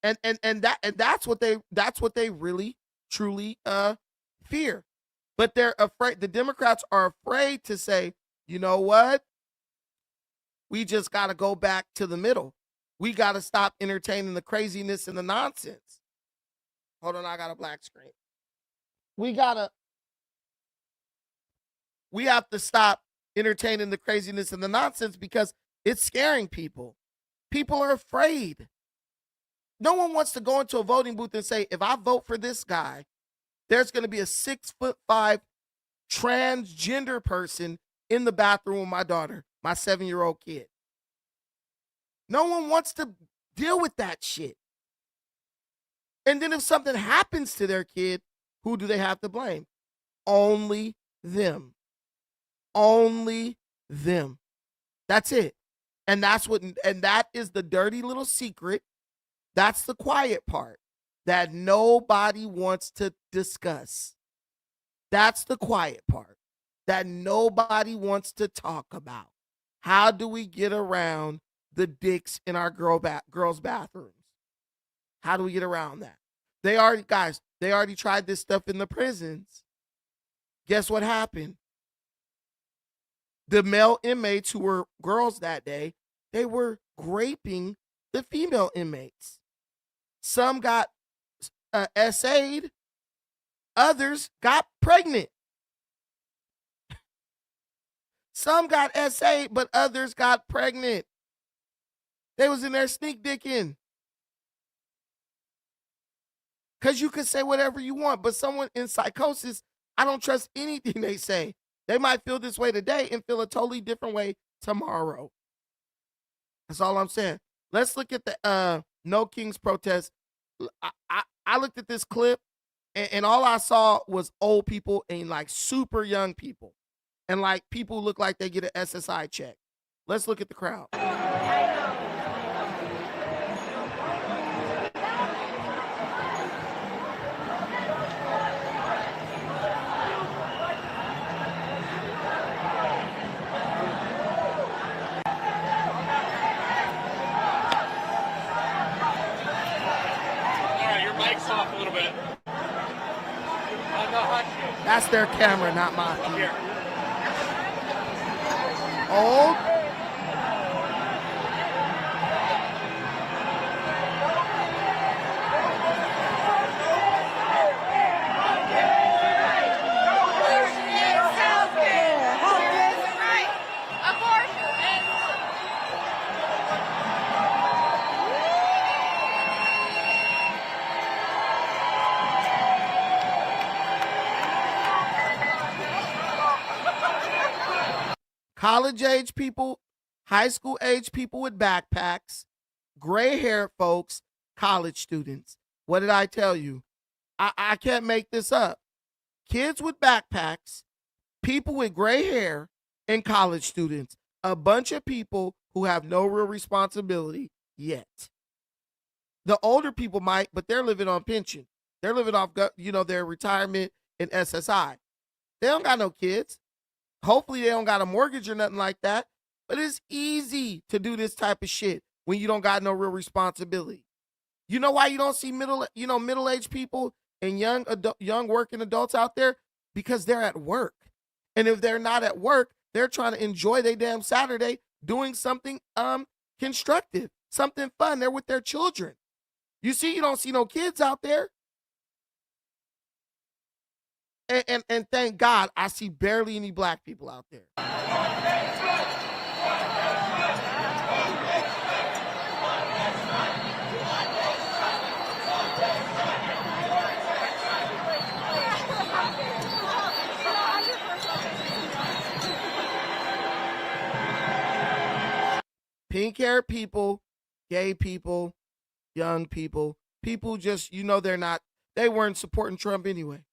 And that's what they really truly fear. But they're afraid. The Democrats are afraid to say, you know what? We just got to go back to the middle. We got to stop entertaining the craziness and the nonsense. Hold on, I got a black screen. We have to stop entertaining the craziness and the nonsense because it's scaring people. People are afraid. No one wants to go into a voting booth and say, if I vote for this guy, there's going to be a 6'5" transgender person in the bathroom with my daughter, my 7-year-old kid. No one wants to deal with that shit. And then if something happens to their kid, who do they have to blame? Only them. Only them. That's it. And that is the dirty little secret. That's the quiet part that nobody wants to discuss. That's the quiet part that nobody wants to talk about. How do we get around the dicks in our girls' bathrooms? How do we get around that? They already tried this stuff in the prisons. Guess what happened? The male inmates who were girls that day, they were raping the female inmates. Some got SA'd, others got pregnant. Some got SA'd, but others got pregnant. They was in there sneak dicking. Because you can say whatever you want, but someone in psychosis, I don't trust anything they say. They might feel this way today and feel a totally different way tomorrow. That's all I'm saying. Let's look at the No Kings protest. I looked at this clip, and all I saw was old people and like super young people. And like people who look like they get an SSI check. Let's look at the crowd. Off a little bit. That's their camera, not mine. Here. Old. College age people, high school age people with backpacks, gray hair folks, college students. What did I tell you? I can't make this up. Kids with backpacks, people with gray hair, and college students. A bunch of people who have no real responsibility yet. The older people might, but they're living on pension. They're living off, their retirement and SSI. They don't got no kids. Hopefully they don't got a mortgage or nothing like that. But it's easy to do this type of shit when you don't got no real responsibility. You know why you don't see middle-aged people and young working adults out there? Because they're at work. And if they're not at work, they're trying to enjoy their damn Saturday doing something constructive, something fun. They're with their children. You see, you don't see no kids out there. And thank God, I see barely any black people out there. Pink-haired people, gay people, young people, people just, they weren't supporting Trump anyway.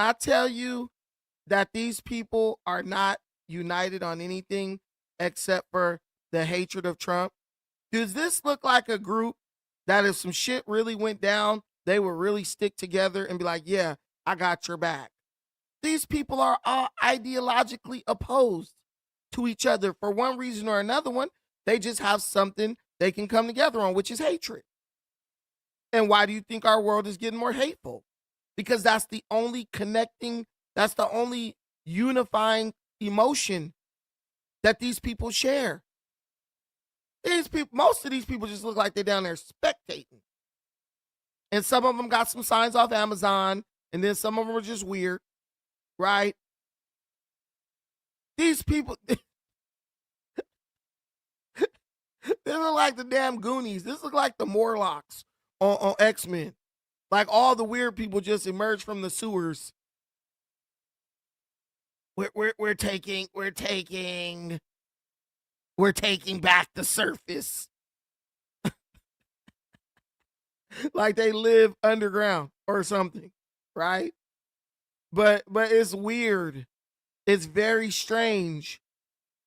I tell you that these people are not united on anything except for the hatred of Trump, does this look like a group that if some shit really went down, they would really stick together and be like, yeah, I got your back? These people are all ideologically opposed to each other for one reason or another one. They just have something they can come together on, which is hatred. And why do you think our world is getting more hateful? Because that's the only connecting, that's the only unifying emotion that these people share. These people, most of these people just look like they're down there spectating. And some of them got some signs off Amazon, and then some of them are just weird, right? These people, they look like the damn Goonies. This look like the Morlocks on X-Men. Like all the weird people just emerged from the sewers. We're taking back the surface. Like they live underground or something, right? But it's weird. It's very strange.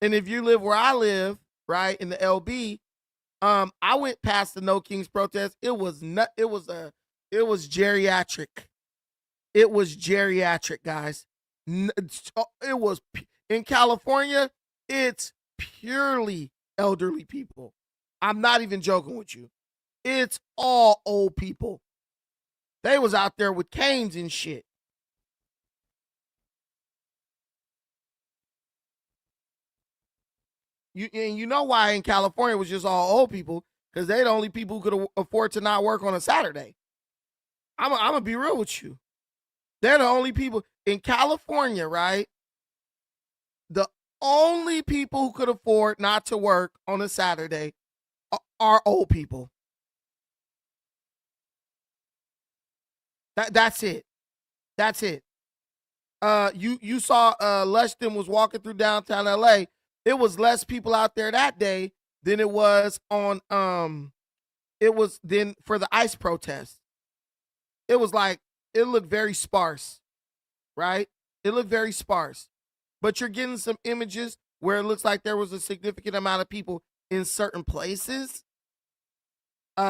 And if you live where I live, right, in the LB, I went past the No Kings protest. It was geriatric. It was geriatric, guys. It was in California. It's purely elderly people. I'm not even joking with you. It's all old people. They was out there with canes and shit. You know why in California it was just all old people? Because they're the only people who could afford to not work on a Saturday. I'm gonna be real with you. They're the only people in California, right? The only people who could afford not to work on a Saturday are old people. That's it. That's it. You saw Lushton was walking through downtown LA. It was less people out there that day than it was on it was then for the ICE protest. It was like it looked very sparse, right? It looked very sparse. But you're getting some images where it looks like there was a significant amount of people in certain places.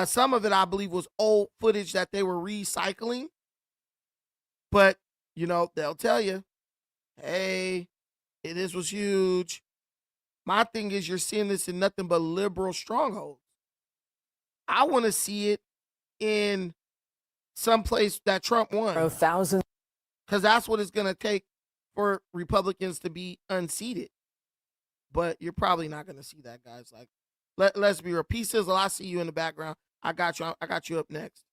Some of it, I believe, was old footage that they were recycling. But, you know, they'll tell you, hey, this was huge. My thing is you're seeing this in nothing but liberal strongholds. I want to see it in some place that Trump won. Thousands. Because that's what it's going to take for Republicans to be unseated. But you're probably not going to see that, guys. Like, let's be real. Peace Sizzle, I see you in the background. I got you up next.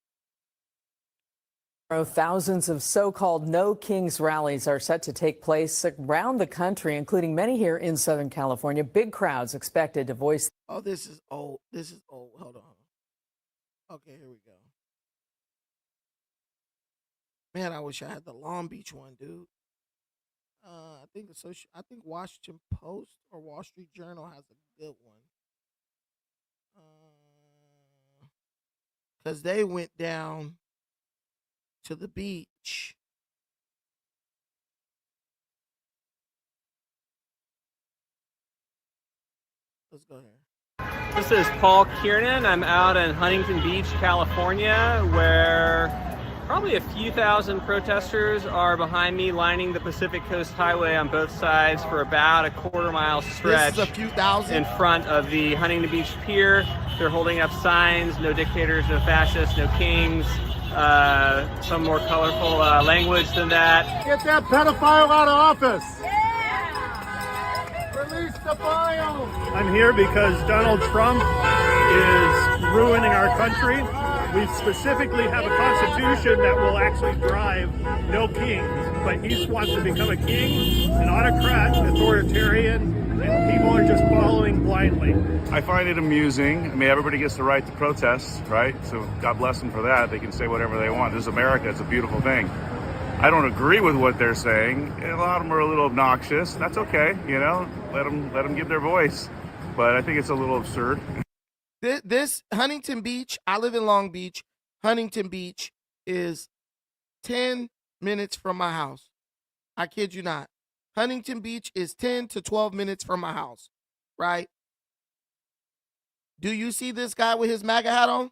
Thousands of so-called No Kings rallies are set to take place around the country, including many here in Southern California. Big crowds expected to voice. Oh, this is old. This is old. Hold on. Okay, here we go. Man, I wish I had the Long Beach one, dude. I think Washington Post or Wall Street Journal has a good one. Because they went down to the beach. Let's go here. This is Paul Kiernan. I'm out in Huntington Beach, California, where probably a few thousand protesters are behind me lining the Pacific Coast Highway on both sides for about a quarter-mile stretch. This is a few thousand? In front of the Huntington Beach Pier. They're holding up signs, no dictators, no fascists, no kings. Some more colorful language than that. Get that pedophile out of office! Yeah! Release the file! I'm here because Donald Trump is ruining our country. We specifically have a constitution that will actually drive no kings, but he wants to become a king, an autocrat, authoritarian, and people are just following blindly. I find it amusing. I mean, everybody gets the right to protest, right? So God bless them for that. They can say whatever they want. This is America. It's a beautiful thing. I don't agree with what they're saying. A lot of them are a little obnoxious. That's okay, you know. Let them give their voice. But I think it's a little absurd. This Huntington Beach, I live in Long Beach. Huntington Beach is 10 minutes from my house. I kid you not. Huntington Beach is 10 to 12 minutes from my house, right? Do you see this guy with his MAGA hat on?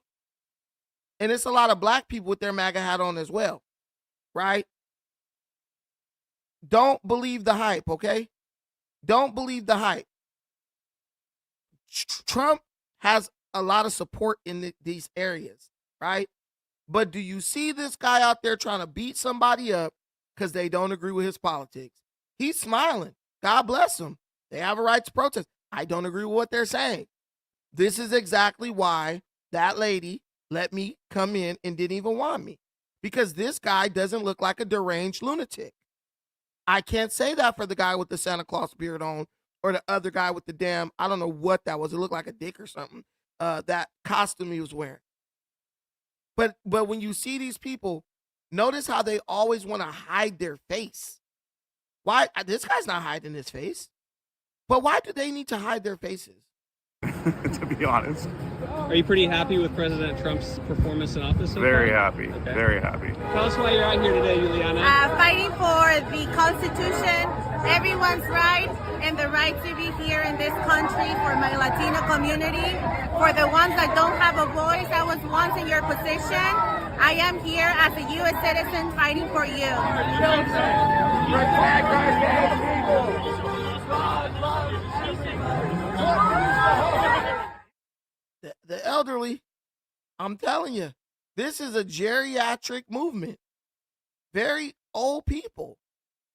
And it's a lot of black people with their MAGA hat on as well, right? Don't believe the hype, okay? Don't believe the hype. Trump has a lot of support in these areas, right? But do you see this guy out there trying to beat somebody up because they don't agree with his politics? He's smiling. God bless him. They have a right to protest. I don't agree with what they're saying. This is exactly why that lady let me come in and didn't even want me, because this guy doesn't look like a deranged lunatic. I can't say that for the guy with the Santa Claus beard on or the other guy with the damn, I don't know what that was. It looked like a dick or something, that costume he was wearing. But when you see these people, notice how they always want to hide their face. Why? This guy's not hiding his face. But why do they need to hide their faces? To be honest. Are you pretty happy with President Trump's performance in office so Very far? happy. Okay. Very happy. Tell us why you're out here today, Juliana. Fighting for the Constitution, everyone's right, and the right to be here in this country for my Latino community. For the ones that don't have a voice, I was once in your position. I am here as a U.S. citizen fighting for you. The elderly, I'm telling you, this is a geriatric movement. Very old people.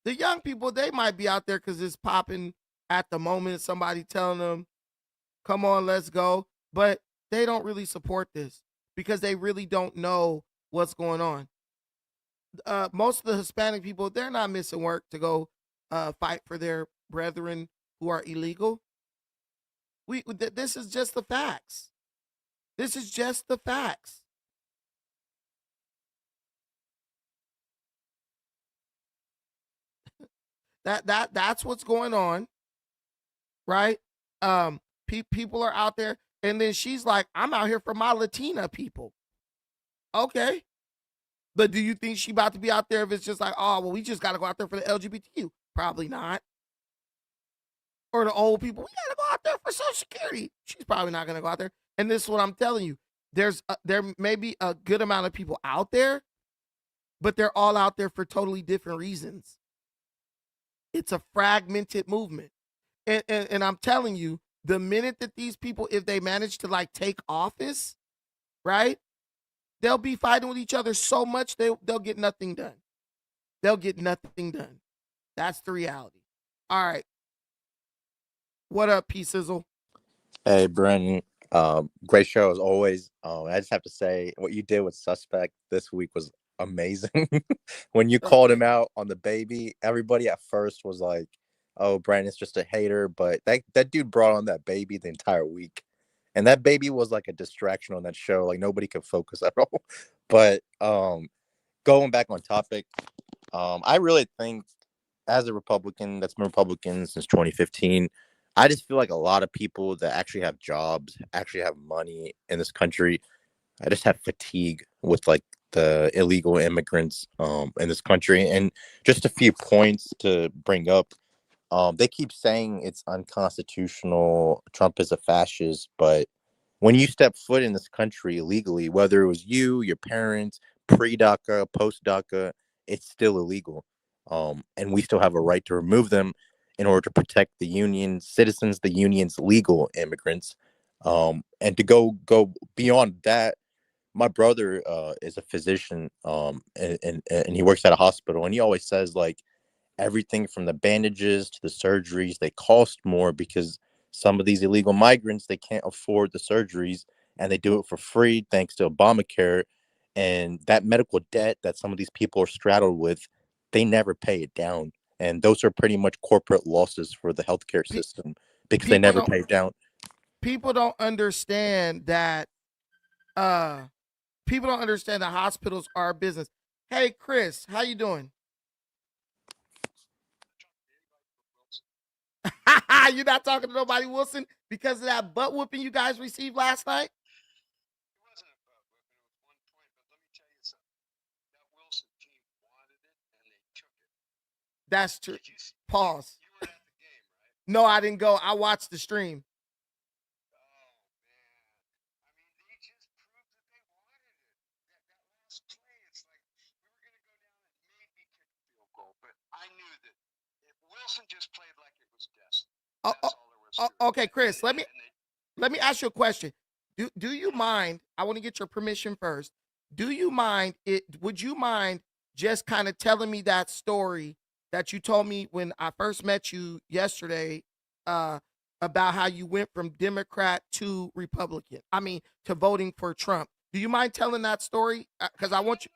The young people, they might be out there because it's popping at the moment. Somebody telling them, come on, let's go. But they don't really support this because they really don't know what's going on. Most of the Hispanic people, they're not missing work to go fight for their brethren who are illegal. This is just the facts. This is just the facts. That's what's going on, right? People are out there, and then she's like, "I'm out here for my Latina people." Okay, but do you think she about to be out there if it's just like, "Oh, well, we just got to go out there for the LGBTQ"? Probably not. Or the old people, we got to go out there for Social Security. She's probably not going to go out there. And this is what I'm telling you. There may be a good amount of people out there, but they're all out there for totally different reasons. It's a fragmented movement. And I'm telling you, the minute that these people, if they manage to like take office, right, they'll be fighting with each other so much they'll get nothing done. They'll get nothing done. That's the reality. All right. What up, P Sizzle? Hey, Brennan. Great show as always. I just have to say, what you did with Suspect this week was amazing. When you called him out on the baby, everybody at first was like, "Oh, Brandon's just a hater," but that dude brought on that baby the entire week, and that baby was like a distraction on that show. Like nobody could focus at all. But going back on topic, I really think, as a Republican that's been Republican since 2015, I just feel like a lot of people that actually have jobs, actually have money in this country, I just have fatigue with like the illegal immigrants in this country. And just a few points to bring up. They keep saying it's unconstitutional, Trump is a fascist, but when you step foot in this country illegally, whether it was you, your parents, pre-DACA, post-DACA, it's still illegal. And we still have a right to remove them in order to protect the union citizens, the union's legal immigrants. And to go beyond that, my brother is a physician, and he works at a hospital, and he always says like everything from the bandages to the surgeries, they cost more because some of these illegal migrants, they can't afford the surgeries and they do it for free thanks to Obamacare. And that medical debt that some of these people are straddled with, they never pay it down. And those are pretty much corporate losses for the healthcare system because they never pay it down. People don't understand that people don't understand that hospitals are a business. Hey, Chris, how you doing? You're not talking to nobody, Wilson, because of that butt whooping you guys received last night? That's true. Pause. No, I didn't go. I watched the stream. Wilson just played like it was destined. Okay, Chris, let me ask you a question. Do you mind? I want to get your permission first. Do you mind it? Would you mind just kind of telling me that story that you told me when I first met you yesterday, uh, about how you went from Democrat to Republican? I mean, to voting for Trump. Do you mind telling that story? Because I want you.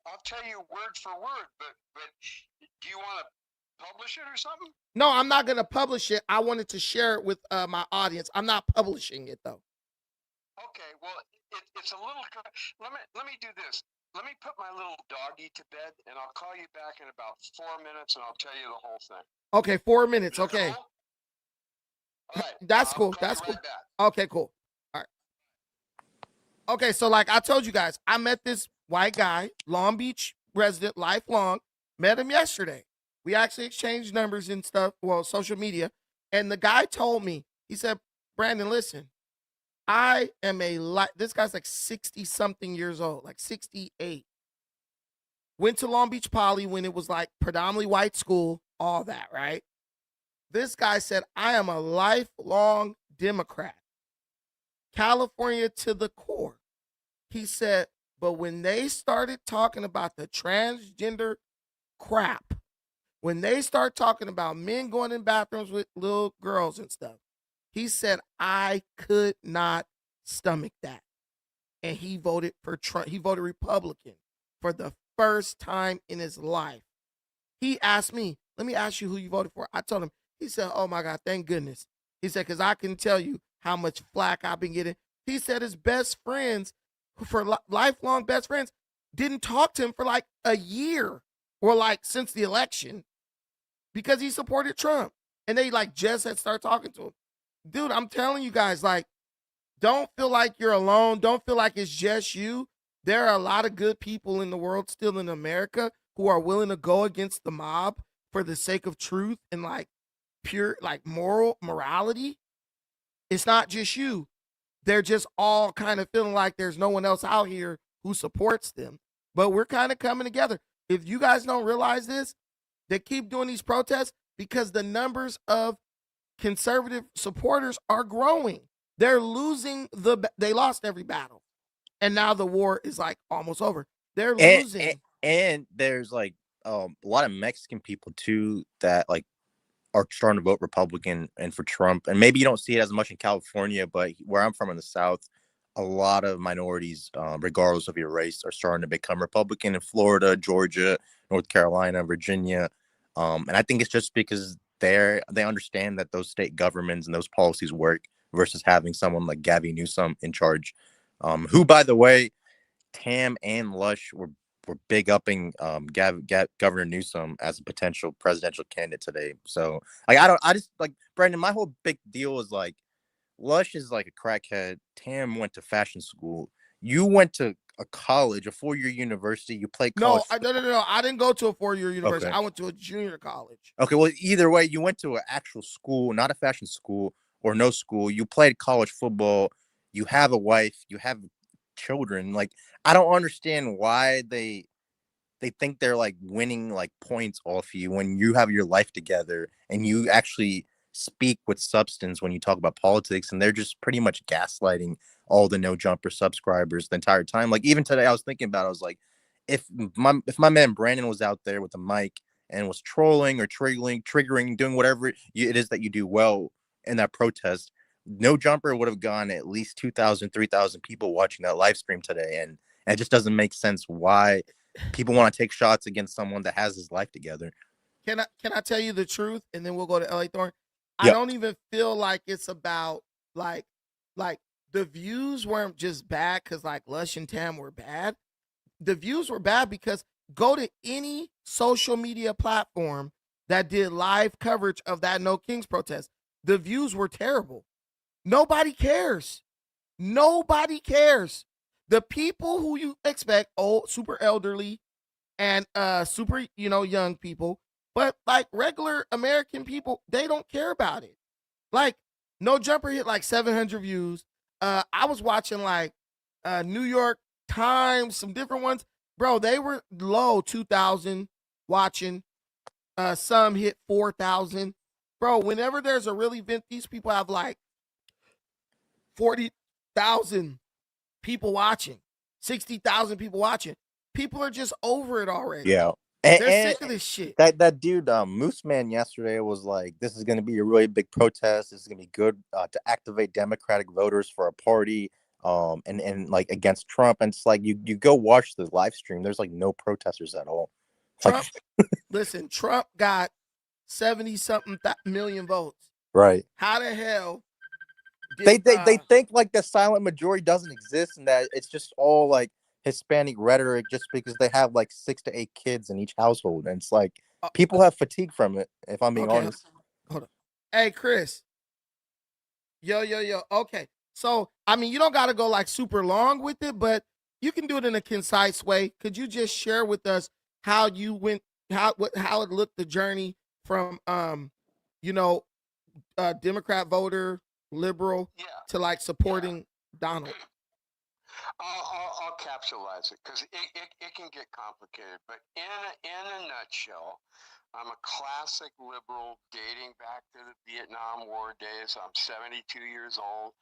I'll tell you word for word, but do you want to publish it or something? No, I'm not going to publish it. I wanted to share it with my audience. I'm not publishing it though. Okay, well, it's a little. Let me do this. Let me put my little doggy to bed, and I'll call you back in about 4 minutes, and I'll tell you the whole thing. Okay, 4 minutes. Okay, Cool? All right, that's I'll cool. call That's you cool. right back. Okay, cool. All right. Okay, so like I told you guys, I met this white guy, Long Beach resident, lifelong. Met him yesterday. We actually exchanged numbers and stuff, well, social media. And the guy told me, he said, Brandon, listen, I am this guy's like 60 something years old, like 68. Went to Long Beach Poly when it was like predominantly white school, all that, right? This guy said, I am a lifelong Democrat, California to the core. He said, but when they started talking about the transgender crap, when they start talking about men going in bathrooms with little girls and stuff, he said, I could not stomach that. And he voted for Trump. He voted Republican for the first time in his life. He asked me, let me ask you who you voted for. I told him, he said, oh my God, thank goodness. He said, because I can tell you how much flack I've been getting. He said his best friends, lifelong best friends, didn't talk to him for like a year or like since the election because he supported Trump. And they like just had started talking to him. Dude, I'm telling you guys, like, don't feel like you're alone. Don't feel like it's just you. There are a lot of good people in the world still in America who are willing to go against the mob for the sake of truth and like pure, like morality. It's not just you. They're just all kind of feeling like there's no one else out here who supports them. But we're kind of coming together. If you guys don't realize this, they keep doing these protests because the numbers of conservative supporters are growing. They're losing they lost every battle. And now the war is like almost over. They're losing. And there's like a lot of Mexican people too that like are starting to vote Republican and for Trump. And maybe you don't see it as much in California, but where I'm from in the South, a lot of minorities, regardless of your race, are starting to become Republican in Florida, Georgia, North Carolina, Virginia. And I think it's just because they understand that those state governments and those policies work versus having someone like Gavin Newsom in charge, who, by the way, Tam and Lush were big upping Governor Newsom as a potential presidential candidate today. So like I just like Brandon, my whole big deal is like Lush is like a crackhead. Tam went to fashion school. You went to a college, a 4-year university. You played college. No. I didn't go to a 4-year university. Okay. I went to a junior college. Okay, well, either way, you went to an actual school, not a fashion school or no school. You played college football. You have a wife. You have children. Like, I don't understand why they think they're like winning like points off you when you have your life together and you actually speak with substance when you talk about politics, and they're just pretty much gaslighting all the no jumper subscribers the entire time. Like even today I was thinking about it, I was like, if my man Brandon was out there with a mic and was trolling or triggering, doing whatever it is that you do well in that protest, no jumper would have gone at least 2,000, 3,000 people watching that live stream today. And it just doesn't make sense why people want to take shots against someone that has his life together. Can I tell you the truth? And then we'll go to LA Thorn. Yep. I don't even feel like it's about like the views weren't just bad because like Lush and Tam were bad. The views were bad because go to any social media platform that did live coverage of that No Kings protest. The views were terrible. Nobody cares. Nobody cares. The people who you expect, old, super elderly, and super, young people, But like regular American people, they don't care about it. Like No Jumper hit like 700 views. I was watching like New York Times, some different ones. Bro, they were low 2,000 watching. Some hit 4,000. Bro, whenever there's a real event, these people have like 40,000 people watching, 60,000 people watching. People are just over it already. Yeah. They're sick of this shit. That dude, Moose Man, yesterday was like, "This is going to be a really big protest. This is going to be good to activate Democratic voters for a party, and like against Trump." And it's like you go watch the live stream. There's like no protesters at all. Trump, listen, Trump got 70-something million votes. Right. How the hell? They think like the silent majority doesn't exist and that it's just all like Hispanic rhetoric just because they have like 6 to 8 kids in each household. And it's like people have fatigue from it, if I'm being honest. Hold on. Hey, Chris. Yo. Okay. So, I mean, you don't got to go like super long with it, but you can do it in a concise way. Could you just share with us how you went, how it looked, the journey from, Democrat voter, liberal, to like supporting Donald? I'll capsulize it because it can get complicated. But in a nutshell, I'm a classic liberal dating back to the Vietnam War days. I'm 72 years old.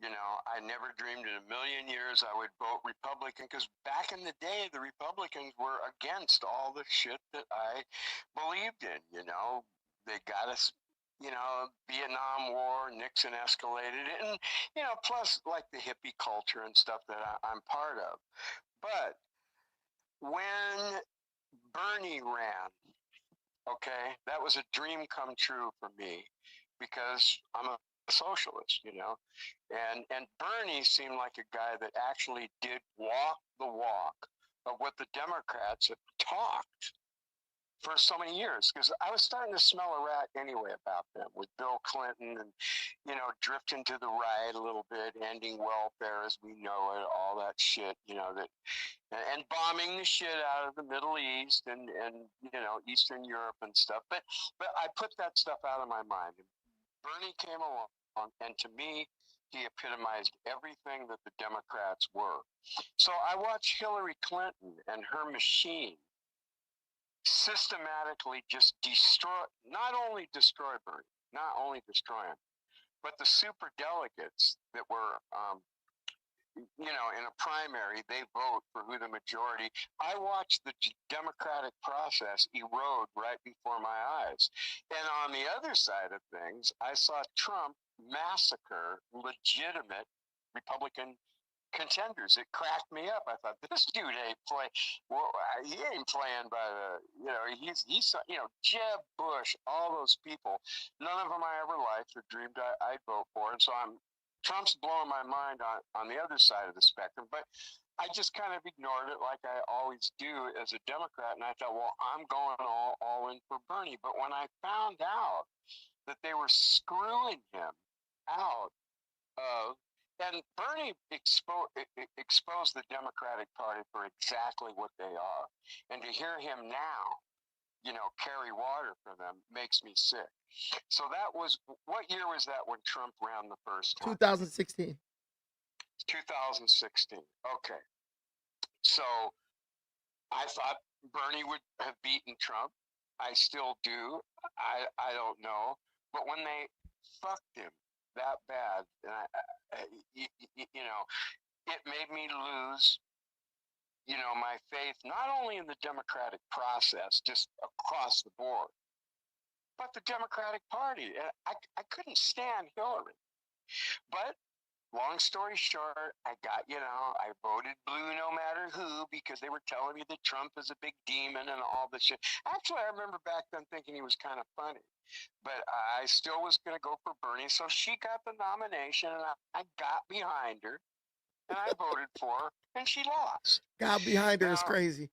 You know, I never dreamed in a million years I would vote Republican because back in the day, the Republicans were against all the shit that I believed in. You know, they got us. Vietnam War, Nixon escalated it, and, plus like the hippie culture and stuff that I'm part of. But when Bernie ran, okay, that was a dream come true for me because I'm a socialist, and Bernie seemed like a guy that actually did walk the walk of what the Democrats have talked for so many years, because I was starting to smell a rat anyway about them with Bill Clinton and, drifting to the right a little bit, ending welfare as we know it, all that shit, and bombing the shit out of the Middle East and Eastern Europe and stuff. But I put that stuff out of my mind. Bernie came along, and to me, he epitomized everything that the Democrats were. So I watched Hillary Clinton and her machine systematically just not only destroy him, but the super delegates that were, in a primary, they vote for who the majority. I watched the democratic process erode right before my eyes. And on the other side of things, I saw Trump massacre legitimate Republican contenders. It cracked me up. I thought, this dude ain't playing. Well, he ain't playing by the. He's Jeb Bush, all those people. None of them I ever liked or dreamed I'd vote for, and so Trump's blowing my mind on the other side of the spectrum. But I just kind of ignored it like I always do as a Democrat, and I thought, well, I'm going all in for Bernie. But when I found out that they were screwing him out of. And Bernie exposed the Democratic Party for exactly what they are. And to hear him now, carry water for them makes me sick. So what year was that when Trump ran the first time? 2016. 2016. Okay. So I thought Bernie would have beaten Trump. I still do. I don't know. But when they fucked him that bad, and it made me lose, my faith, not only in the democratic process, just across the board, but the Democratic Party. I couldn't stand Hillary. But long story short, I voted blue no matter who because they were telling me that Trump is a big demon and all this shit. Actually, I remember back then thinking he was kind of funny. But I still was going to go for Bernie. So she got the nomination, and I got behind her, and I voted for her, and she lost. Got behind her is crazy.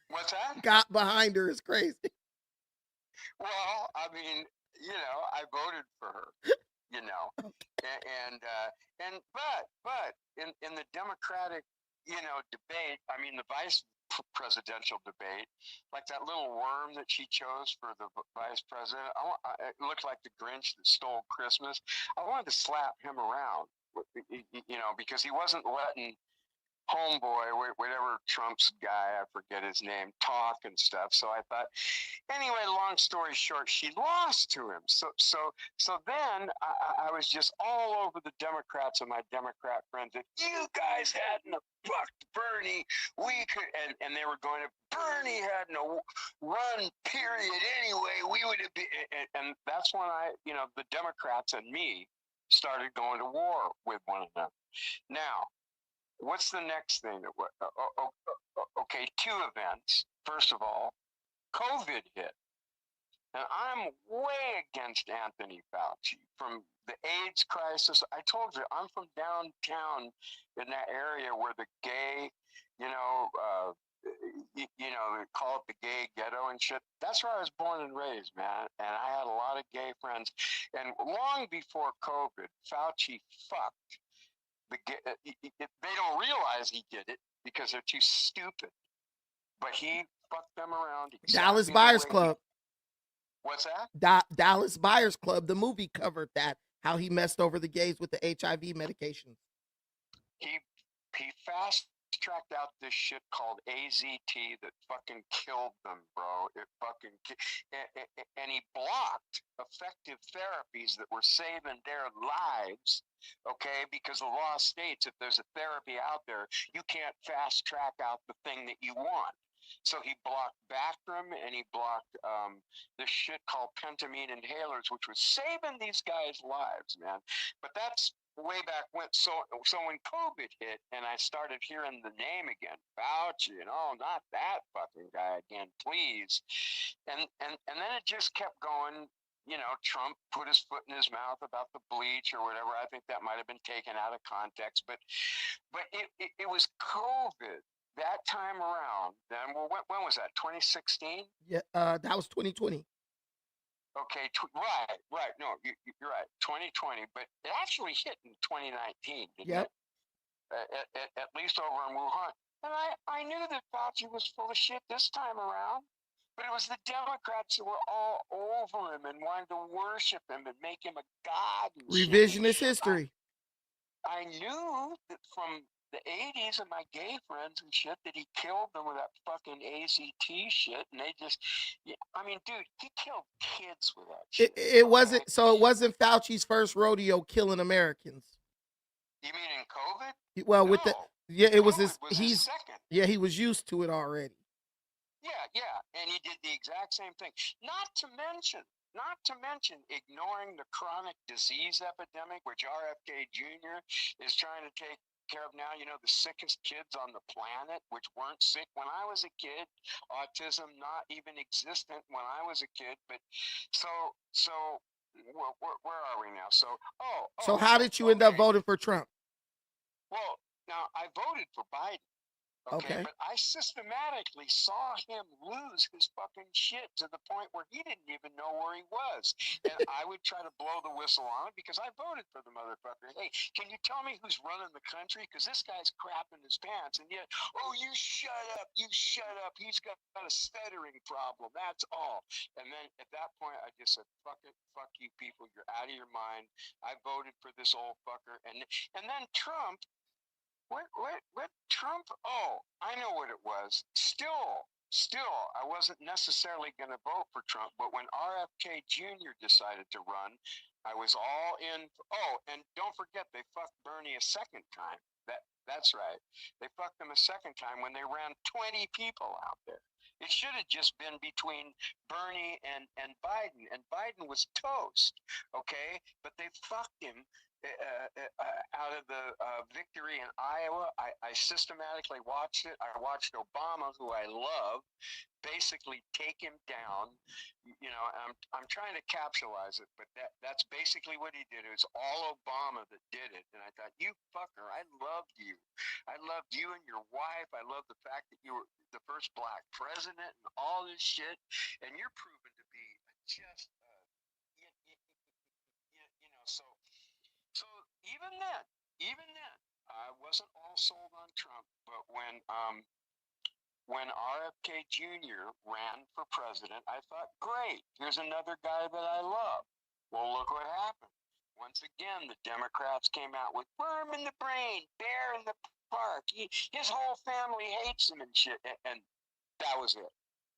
What's that? Got behind her is crazy. Well, I mean, I voted for her, but in the Democratic, debate, I mean, the vice presidential debate, like that little worm that she chose for the vice president. It looked like the Grinch that stole Christmas. I wanted to slap him around, because he wasn't letting homeboy, whatever Trump's guy, I forget his name, talk and stuff. So I thought, anyway, long story short, she lost to him. So then I was just all over the Democrats and my Democrat friends. If you guys hadn't fucked Bernie, we could, and they were going to, Bernie hadn't run, period. Anyway, we would have been, and that's when the Democrats and me started going to war with one another. Now, what's the next thing? Okay, two events. First of all, COVID hit. And I'm way against Anthony Fauci from the AIDS crisis. I told you, I'm from downtown in that area where the gay, they call it the gay ghetto and shit. That's where I was born and raised, man. And I had a lot of gay friends. And long before COVID, Fauci fucked. They don't realize he did it because they're too stupid. But he fucked them around. Dallas Buyers Club. What's that? Dallas Buyers Club. The movie covered that. How he messed over the gays with the HIV medications. He fast tracked out this shit called AZT that fucking killed them, bro. It fucking and he blocked effective therapies that were saving their lives. Okay, because the law states if there's a therapy out there, you can't fast track out the thing that you want. So he blocked Bactrim and he blocked this shit called pentamine inhalers, which was saving these guys' lives, man. But that's way back when. So when COVID hit and I started hearing the name again, Fauci, not that fucking guy again, please. And then it just kept going. Trump put his foot in his mouth about the bleach or whatever. I think that might have been taken out of context, but it was COVID that time around. Then, well, when was that? 2016? Yeah, that was 2020. Okay, right. No, you're right. 2020, but it actually hit in 2019, didn't it? At least over in Wuhan. And I knew that Fauci was full of shit this time around. But it was the Democrats who were all over him and wanted to worship him and make him a god. And revisionist history. I knew that from the 80s and my gay friends and shit that he killed them with that fucking AZT shit. And they just, dude, he killed kids with that shit. It wasn't Fauci's first rodeo killing Americans. You mean in COVID? Well, no. it was his second. Yeah, he was used to it already. Yeah, and he did the exact same thing. Not to mention ignoring the chronic disease epidemic, which RFK Jr. is trying to take care of now. The sickest kids on the planet, which weren't sick when I was a kid. Autism not even existent when I was a kid. But so where are we now? So how did you end up voting for Trump? Well, now I voted for Biden. Okay, but I systematically saw him lose his fucking shit to the point where he didn't even know where he was. And I would try to blow the whistle on him because I voted for the motherfucker. Hey, can you tell me who's running the country? Because this guy's crapping his pants. And yet, you shut up. He's got a stuttering problem. That's all. And then at that point, I just said, fuck it. Fuck you people. You're out of your mind. I voted for this old fucker. And then Trump. What Trump? Oh, I know what it was. Still, I wasn't necessarily going to vote for Trump, but when RFK Jr. decided to run, I was all in. Oh, and don't forget, they fucked Bernie a second time. That's right. They fucked him a second time when they ran 20 people out there. It should have just been between Bernie and Biden, and Biden was toast, okay? But they fucked him out of the victory in Iowa. I systematically watched it. I watched Obama, who I love, basically take him down. I'm trying to capsulize it, but that's basically what he did. It was all Obama that did it. And I thought, you fucker, I loved you. I loved you and your wife. I love the fact that you were the first black president and all this shit. And you're proven to be just, So even then, I wasn't all sold on Trump. But when when RFK Jr. ran for president, I thought, great, here's another guy that I love. Well, look what happened. Once again, the Democrats came out with worm in the brain, bear in the park. His whole family hates him and shit. And that was it.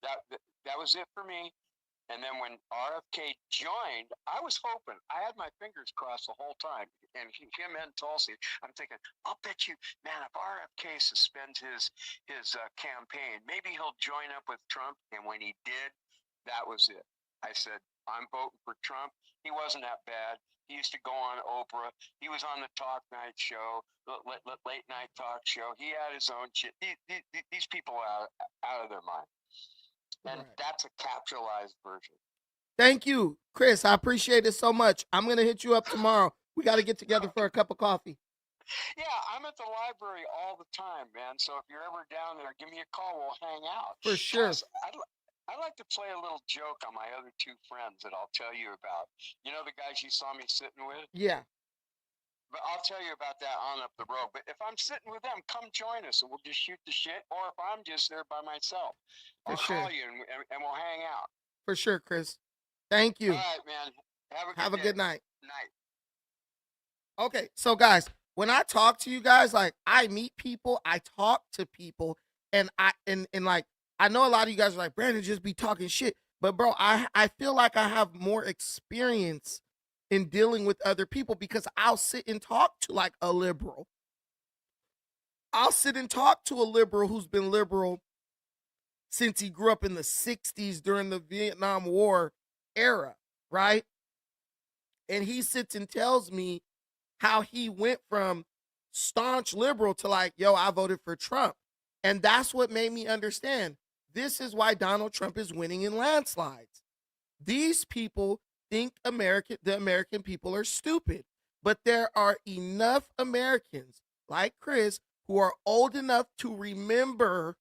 That was it for me. And then when RFK joined, I was hoping, I had my fingers crossed the whole time. And him and Tulsi, I'm thinking, I'll bet you, man, if RFK suspends his campaign, maybe he'll join up with Trump. And when he did, that was it. I said, I'm voting for Trump. He wasn't that bad. He used to go on Oprah. He was on the talk night show, late night talk show. He had his own shit. These people are out of their mind. And that's a capitalized version. Thank you, Chris. I appreciate it so much. I'm going to hit you up tomorrow. We got to get together for a cup of coffee. Yeah, I'm at the library all the time, man. So if you're ever down there, give me a call. We'll hang out. For sure. I like to play a little joke on my other two friends that I'll tell you about. You know the guys you saw me sitting with? Yeah. But I'll tell you about that on up the road. But if I'm sitting with them, come join us and we'll just shoot the shit. Or if I'm just there by myself, I'll call you and we'll hang out. For sure, Chris. Thank you. All right, man. Have a good night. Night. Okay, so guys, when I talk to you guys, like I meet people, I talk to people, and I know a lot of you guys are like, Brandon, just be talking shit. But bro, I feel like I have more experience in dealing with other people because I'll sit and talk to like a liberal. I'll sit and talk to a liberal who's been liberal since he grew up in the 60s during the Vietnam War era, right? And he sits and tells me how he went from staunch liberal to like, yo, I voted for Trump. And that's what made me understand. This is why Donald Trump is winning in landslides. These people think the American people are stupid. But there are enough Americans like Chris who are old enough to remember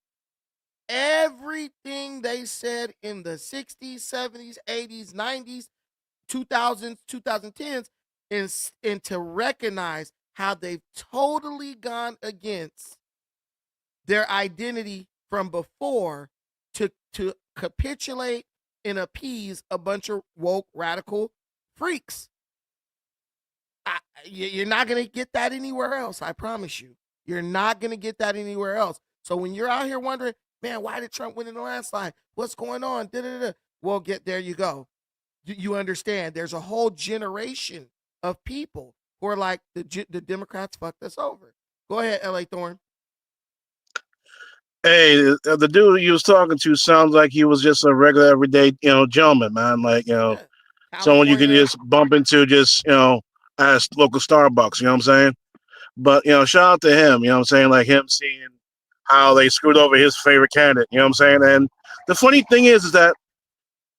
everything they said in the 60s, 70s, 80s, 90s, 2000s, 2010s, and to recognize how they've totally gone against their identity from before to capitulate and appease a bunch of woke radical freaks. You're not going to get that anywhere else. I promise you. You're not going to get that anywhere else. So when you're out here wondering, man, why did Trump win in the landslide? What's going on? Well, there you go. You understand. There's a whole generation of people who are like, the Democrats fucked us over. Go ahead, L.A. Thorne. Hey, the dude you was talking to sounds like he was just a regular, everyday, gentleman, man. Like, someone you can just bump into just, at local Starbucks, you know what I'm saying? But, shout out to him, you know what I'm saying? Like him seeing how they screwed over his favorite candidate, you know what I'm saying? And the funny thing is that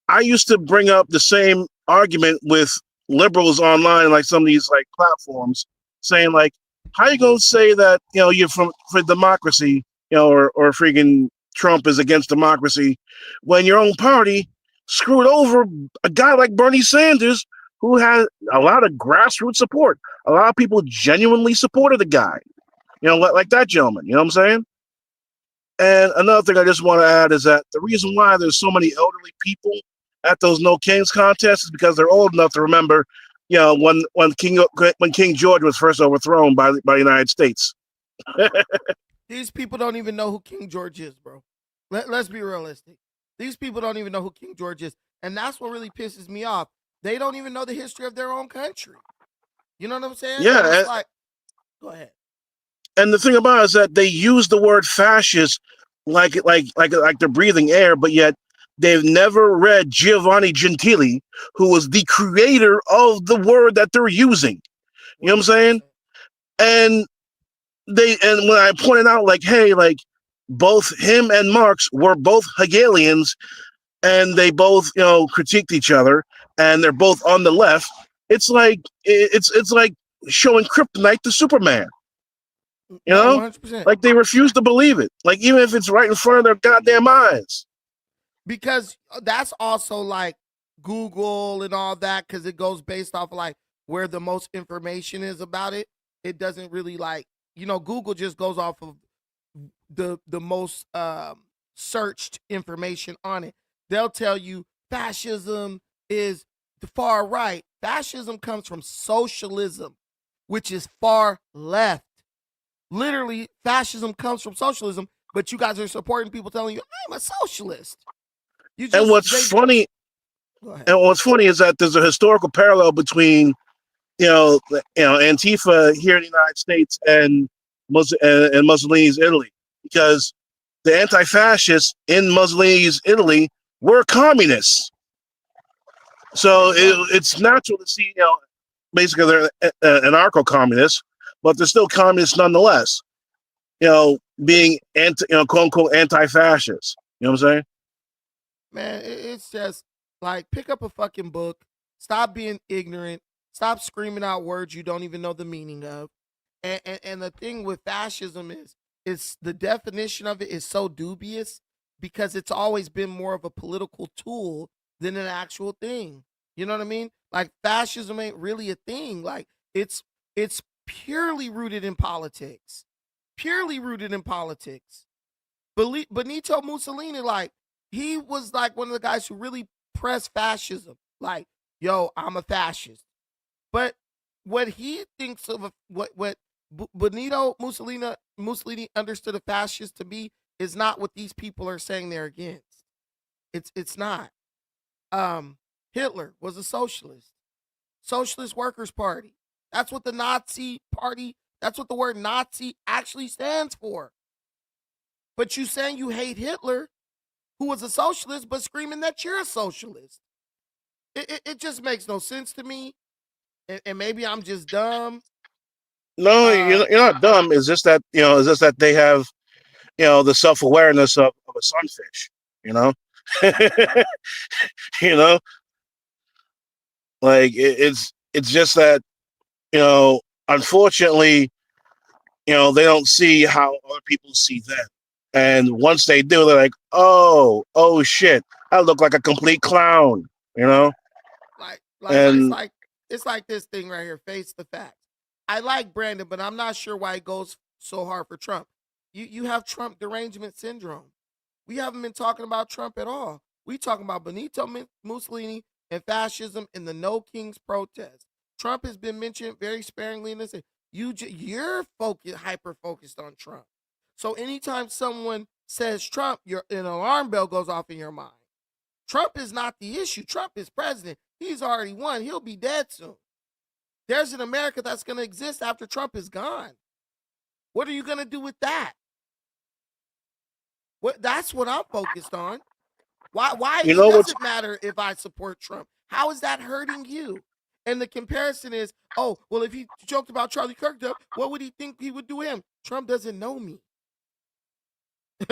I used to bring up the same argument with liberals online, like some of these like platforms, saying like, how you gonna say that you're for democracy, or freaking Trump is against democracy, when your own party screwed over a guy like Bernie Sanders, who had a lot of grassroots support. A lot of people genuinely supported the guy, like that gentleman. You know what I'm saying? And another thing I just want to add is that the reason why there's so many elderly people at those No Kings contests is because they're old enough to remember, when King George was first overthrown by the United States. These people don't even know who King George is, bro. Let's be realistic. These people don't even know who King George is. And that's what really pisses me off. They don't even know the history of their own country. You know what I'm saying? Yeah. It's like, go ahead. And the thing about it is that they use the word fascist like they're breathing air, but yet they've never read Giovanni Gentili, who was the creator of the word that they're using. You know what I'm saying? And when I pointed out, like, hey, like both him and Marx were both Hegelians, and they both, critiqued each other, and they're both on the left. It's like it's like showing kryptonite to Superman. 100%. Like they refuse to believe it. Like even if it's right in front of their goddamn eyes. Because that's also like Google and all that, because it goes based off of like where the most information is about it. It doesn't really like, Google just goes off of the most searched information on it. They'll tell you fascism is the far right. Fascism comes from socialism, which is far left. Literally, fascism comes from socialism, but you guys are supporting people telling you, I'm a socialist. And what's funny is that there's a historical parallel between Antifa here in the United States and Mussolini's Italy, because the anti-fascists in Mussolini's Italy were communists. So it's natural to see, basically they're anarcho-communists, but they're still communists nonetheless. Being quote unquote anti-fascist. You know what I'm saying? Man, it's just like pick up a fucking book, stop being ignorant, stop screaming out words you don't even know the meaning of. And the thing with fascism is the definition of it is so dubious because it's always been more of a political tool than an actual thing. You know what I mean? Like fascism ain't really a thing. Like it's purely rooted in politics. Purely rooted in politics. Benito Mussolini, like, he was like one of the guys who really pressed fascism. Like, yo, I'm a fascist. But what he thinks of what Benito Mussolini understood a fascist to be is not what these people are saying they're against. It's not. Hitler was a socialist. Socialist Workers' Party. That's what the Nazi party, that's what the word Nazi actually stands for. But you saying you hate Hitler, who was a socialist, but screaming that you're a socialist. It just makes no sense to me. And maybe I'm just dumb. No, you're not dumb. It's just that they have, the self-awareness of a sunfish. You know, like it's just that, unfortunately, they don't see how other people see them. And once they do, they're like, oh shit, I look like a complete clown, Like and it's like this thing right here, face the facts. I like Brandon, but I'm not sure why he goes so hard for Trump. You have Trump derangement syndrome. We haven't been talking about Trump at all. We talking about Benito Mussolini and fascism in the No Kings protest. Trump has been mentioned very sparingly in this. You're hyper focused on Trump. So anytime someone says Trump, an alarm bell goes off in your mind. Trump is not the issue. Trump is president. He's already won. He'll be dead soon. There's an America that's going to exist after Trump is gone. What are you going to do with that? That's what I'm focused on. Why it doesn't matter if I support Trump. How is that hurting you? And the comparison is, oh, well, if he joked about Charlie Kirk, what would he think he would do him? Trump doesn't know me.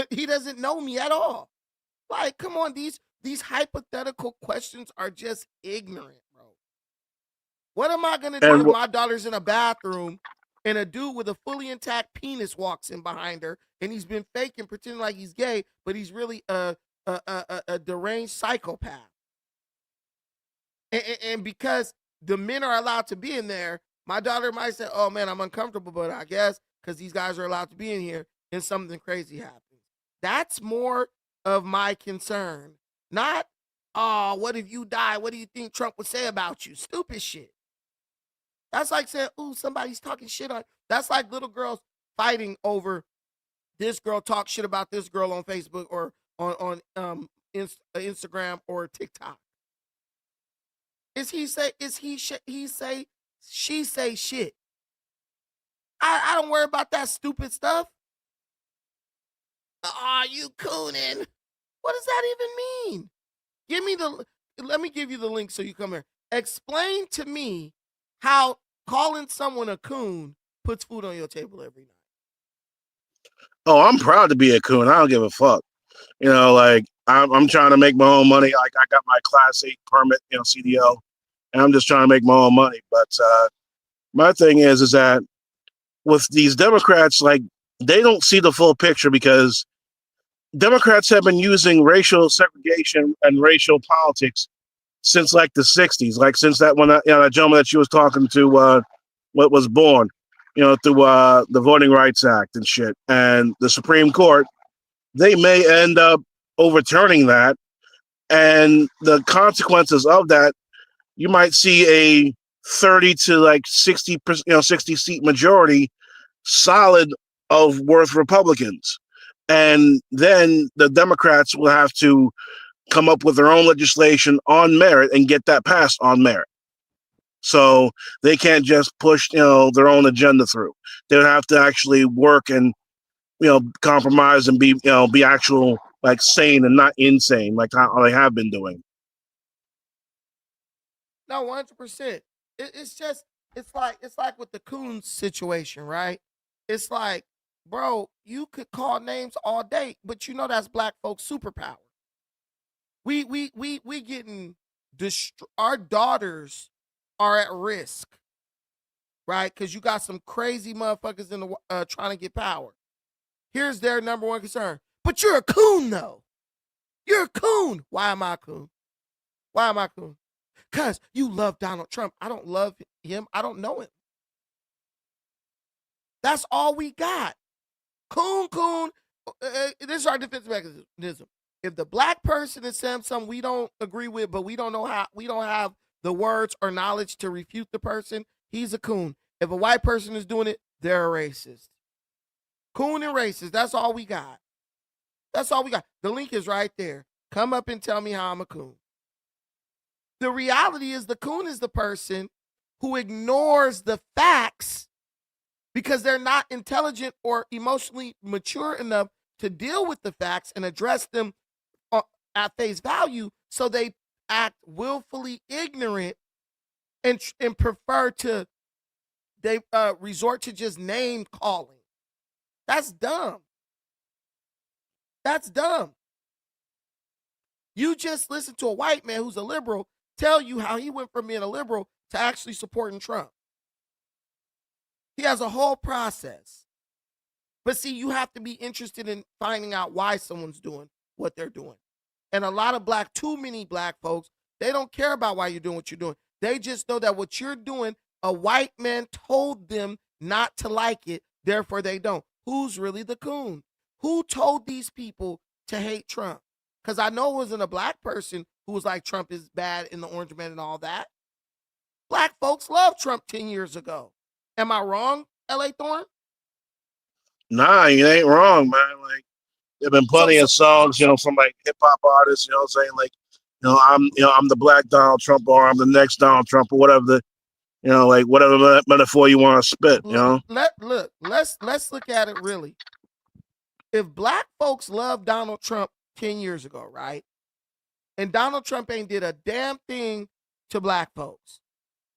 He doesn't know me at all. Like, come on, these hypothetical questions are just ignorant, bro. What am I gonna do if my daughter's in a bathroom and a dude with a fully intact penis walks in behind her and he's been faking, pretending like he's gay, but he's really a deranged psychopath? And because the men are allowed to be in there, my daughter might say, oh man, I'm uncomfortable, but I guess because these guys are allowed to be in here and something crazy happens. That's more of my concern. Not, oh, what if you die? What do you think Trump would say about you? Stupid shit. That's like saying, ooh, somebody's talking shit on. That's like little girls fighting over this girl talk shit about this girl on Facebook or on Instagram or TikTok. She say shit. I don't worry about that stupid stuff. You cooning. What does that even mean? Let me give you the link so you come here. Explain to me how calling someone a coon puts food on your table every night. Oh, I'm proud to be a coon. I don't give a fuck. Like I'm trying to make my own money. Like I got my Class 8 permit, CDL, and I'm just trying to make my own money. But my thing is that with these Democrats, like they don't see the full picture because Democrats have been using racial segregation and racial politics since like the 60s, like since that that gentleman that she was talking to what was born, through the Voting Rights Act and shit. And the Supreme Court they may end up overturning that, and the consequences of that, you might see a 30 to like 60%, 60 seat majority solid of worth Republicans. And then the Democrats will have to come up with their own legislation on merit and get that passed on merit. So they can't just push, their own agenda through. They would have to actually work and, compromise and be actual, like, sane and not insane, like how they have been doing. No, 100%. It's like with the Coons situation, right? It's like, bro, you could call names all day, but that's black folks' superpower. We getting our daughters are at risk, right? Because you got some crazy motherfuckers in the trying to get power. Here's their number one concern. But you're a coon, though. You're a coon. Why am I a coon? Why am I a coon? Because you love Donald Trump. I don't love him. I don't know him. That's all we got. Coon. This is our defense mechanism. If the black person is saying something we don't agree with, but we don't have the words or knowledge to refute the person, he's a coon. If a white person is doing it, they're a racist. Coon and racist. That's all we got. That's all we got. The link is right there. Come up and tell me how I'm a coon. The reality is the coon is the person who ignores the facts because they're not intelligent or emotionally mature enough to deal with the facts and address them at face value, so they act willfully ignorant and prefer to resort to just name calling. That's dumb. That's dumb. You just listen to a white man who's a liberal tell you how he went from being a liberal to actually supporting Trump. He has a whole process. But see, you have to be interested in finding out why someone's doing what they're doing. And a lot of too many black folks, they don't care about why you're doing what you're doing. They just know that what you're doing, a white man told them not to like it, therefore they don't. Who's really the coon? Who told these people to hate Trump? Because I know it wasn't a black person who was like, Trump is bad in the Orange Man and all that. Black folks loved Trump 10 years ago. Am I wrong, L.A. Thorne? Nah, you ain't wrong, man. Like, there've been plenty of songs, from like hip hop artists, saying like, I'm the black Donald Trump, or I'm the next Donald Trump, or whatever like whatever metaphor you want to spit, Let's look at it really. If black folks love Donald Trump 10 years ago, right? And Donald Trump ain't did a damn thing to black folks.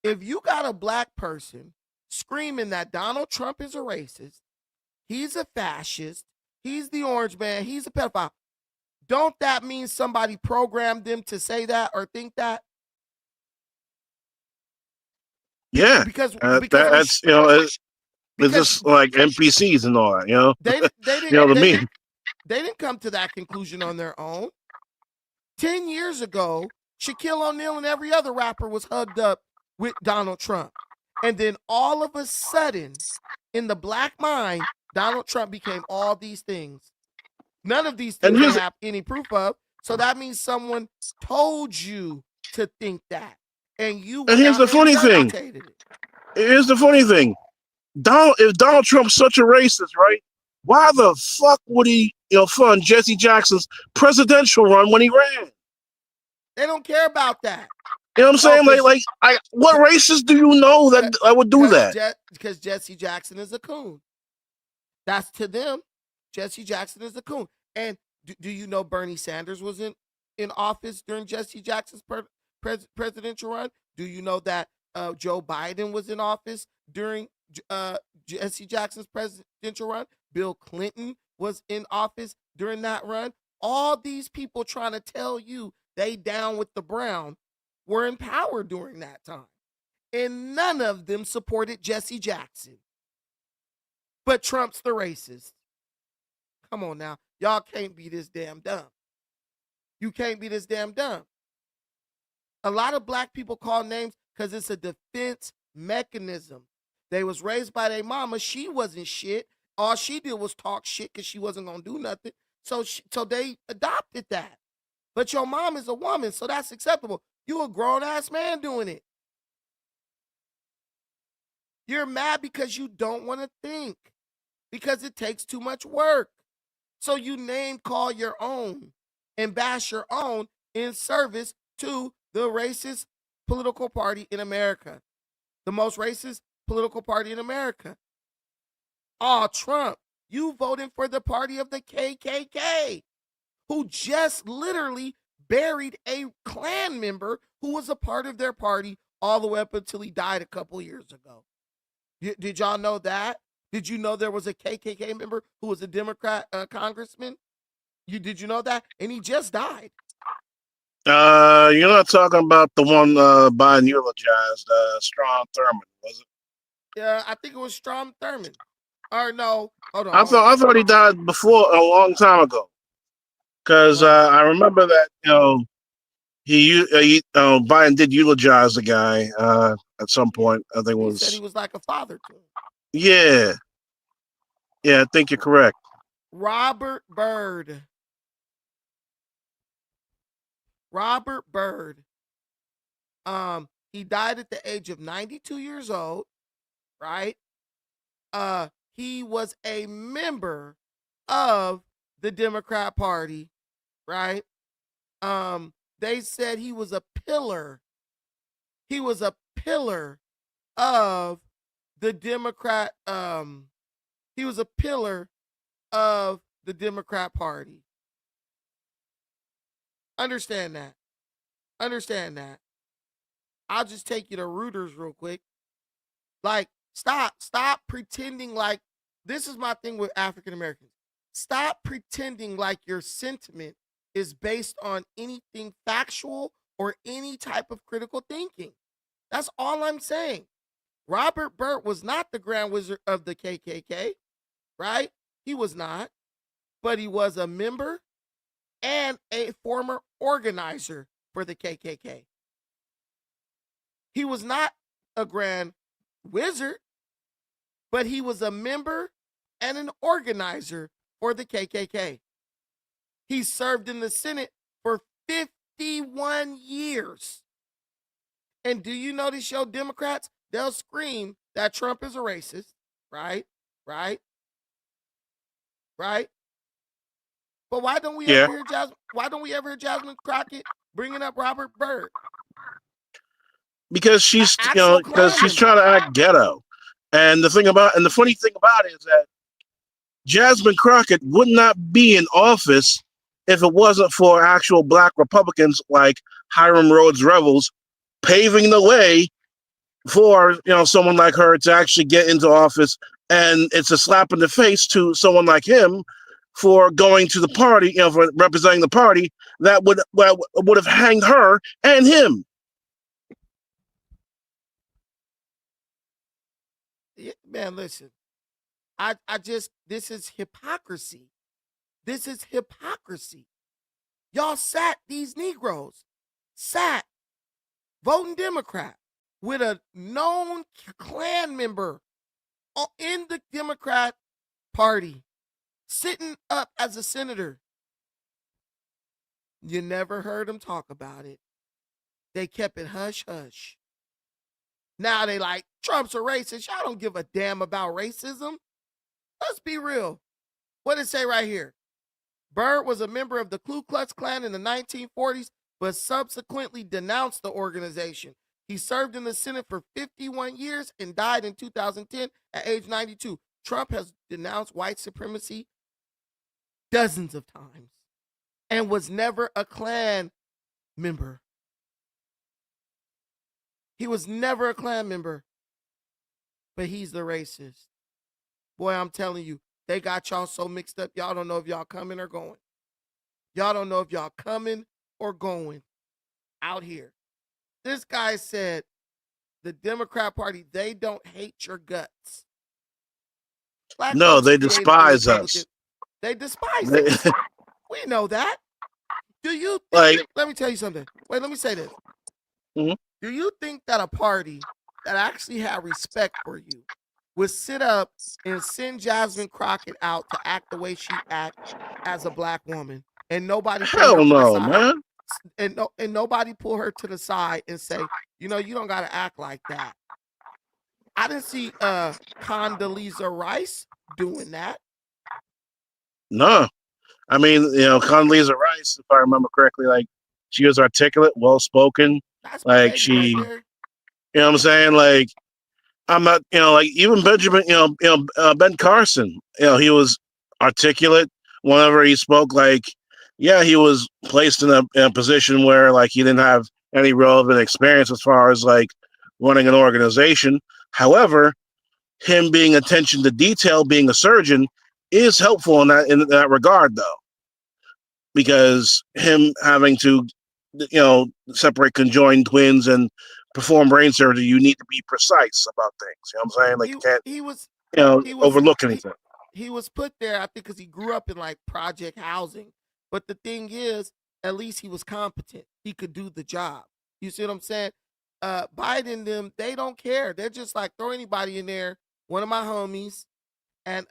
If you got a black person screaming that Donald Trump is a racist, he's a fascist, he's the Orange Man, he's a pedophile, don't that mean somebody programmed them to say that or think that? Yeah, because that's it's just like NPCs and all that, They didn't come to that conclusion on their own. 10 years ago, Shaquille O'Neal and every other rapper was hugged up with Donald Trump. And then all of a sudden, in the black mind, Donald Trump became all these things. None of these things they have any proof of. So that means someone told you to think that. And here's the funny thing. Here's the funny thing. If Donald Trump's such a racist, right? Why the fuck would he, fund Jesse Jackson's presidential run when he ran? They don't care about that. You know what I'm saying? What racist do you know that I would do that? Because Jesse Jackson is a coon. That's to them. Jesse Jackson is a coon. And do you know Bernie Sanders was in office during Jesse Jackson's presidential run? Do you know that Joe Biden was in office during Jesse Jackson's presidential run? Bill Clinton was in office during that run. All these people trying to tell you they down with the Brown were in power during that time. And none of them supported Jesse Jackson. But Trump's the racist. Come on now. Y'all can't be this damn dumb. You can't be this damn dumb. A lot of black people call names because it's a defense mechanism. They was raised by their mama. She wasn't shit. All she did was talk shit because she wasn't going to do nothing. So they adopted that. But your mom is a woman, so that's acceptable. You a grown ass man doing it. You're mad because you don't want to think, because it takes too much work. So you name call your own and bash your own in service to the racist political party in America, the most racist political party in America. Oh, Trump, you voting for the party of the KKK, who just literally buried a Klan member who was a part of their party all the way up until he died a couple years ago. Did y'all know that? Did you know there was a KKK member who was a Democrat congressman? Did you know that? And he just died. You're not talking about the one Biden eulogized, Strom Thurmond, was it? Yeah, I think it was Strom Thurmond. Or no, hold on. I thought he died before a long time ago, because I remember that Biden did eulogize the guy at some point. I think it was. He said he was like a father to him. Yeah, I think you're correct. Robert Byrd. He died at the age of 92 years old, right? He was a member of the Democrat Party, right? They said he was a pillar. He was a pillar of the Democrat. He was a pillar of the Democrat Party. Understand that. I'll just take you to Reuters real quick. Like, stop pretending like, this is my thing with African Americans. Stop pretending like your sentiment is based on anything factual or any type of critical thinking. That's all I'm saying. Robert Byrd was not the Grand Wizard of the KKK, right? He was not. But he was a member and a former organizer for the KKK. He was not a Grand Wizard, but he was a member and an organizer for the KKK. He served in the Senate for 51 years. And do you notice your Democrats? They'll scream that Trump is a racist, right? But why don't we ever hear Jasmine? Why don't we ever hear Jasmine Crockett bringing up Robert Byrd? Because she's trying to act ghetto, and the funny thing about it is that Jasmine Crockett would not be in office if it wasn't for actual Black Republicans like Hiram Rhodes Revels paving the way for someone like her to actually get into office. And it's a slap in the face to someone like him for going to the party, for representing the party that would have hanged her and him. Yeah, man, listen. This is hypocrisy. Y'all these Negroes sat voting Democrat with a known Klan member in the Democrat Party, sitting up as a senator. You never heard them talk about it. They kept it hush hush. Now they like, Trump's a racist. Y'all don't give a damn about racism. Let's be real. What does it say right here? Byrd was a member of the Ku Klux Klan in the 1940s, but subsequently denounced the organization. He served in the Senate for 51 years and died in 2010 at age 92. Trump has denounced white supremacy dozens of times and was never a Klan member. He was never a Klan member, but he's the racist. Boy, I'm telling you, they got y'all so mixed up, y'all don't know if y'all coming or going. Y'all don't know if y'all coming or going out here. This guy said the Democrat Party, they don't hate your guts. No, they despise us. They despise us. We know that. Do you think, let me tell you something. Wait, let me say this. Mm-hmm. Do you think that a party that actually had respect for you would sit up and send Jasmine Crockett out to act the way she act as a black woman, and nobody pull her Hell to the no, side, man. and nobody pull her to the side and say, you don't got to act like that. I didn't see Condoleezza Rice doing that. No. I mean, Condoleezza Rice, if I remember correctly, like she was articulate, well spoken. That's my Like baby right she, there. what I'm saying? Like I'm not, like even Benjamin, Ben Carson, he was articulate whenever he spoke. Like, yeah, he was placed in a position where like he didn't have any relevant experience as far as like running an organization. However, him being attention to detail, being a surgeon, is helpful in that regard, though, because him having to, separate conjoined twins and perform brain surgery, you need to be precise about things. You know what I'm saying? Like you can't, He was overlook anything. he was put there, I think, because he grew up in like project housing. But the thing is, at least he was competent. He could do the job. You see what I'm saying? Biden them, they don't care. They're just like throw anybody in there. One of my homies, and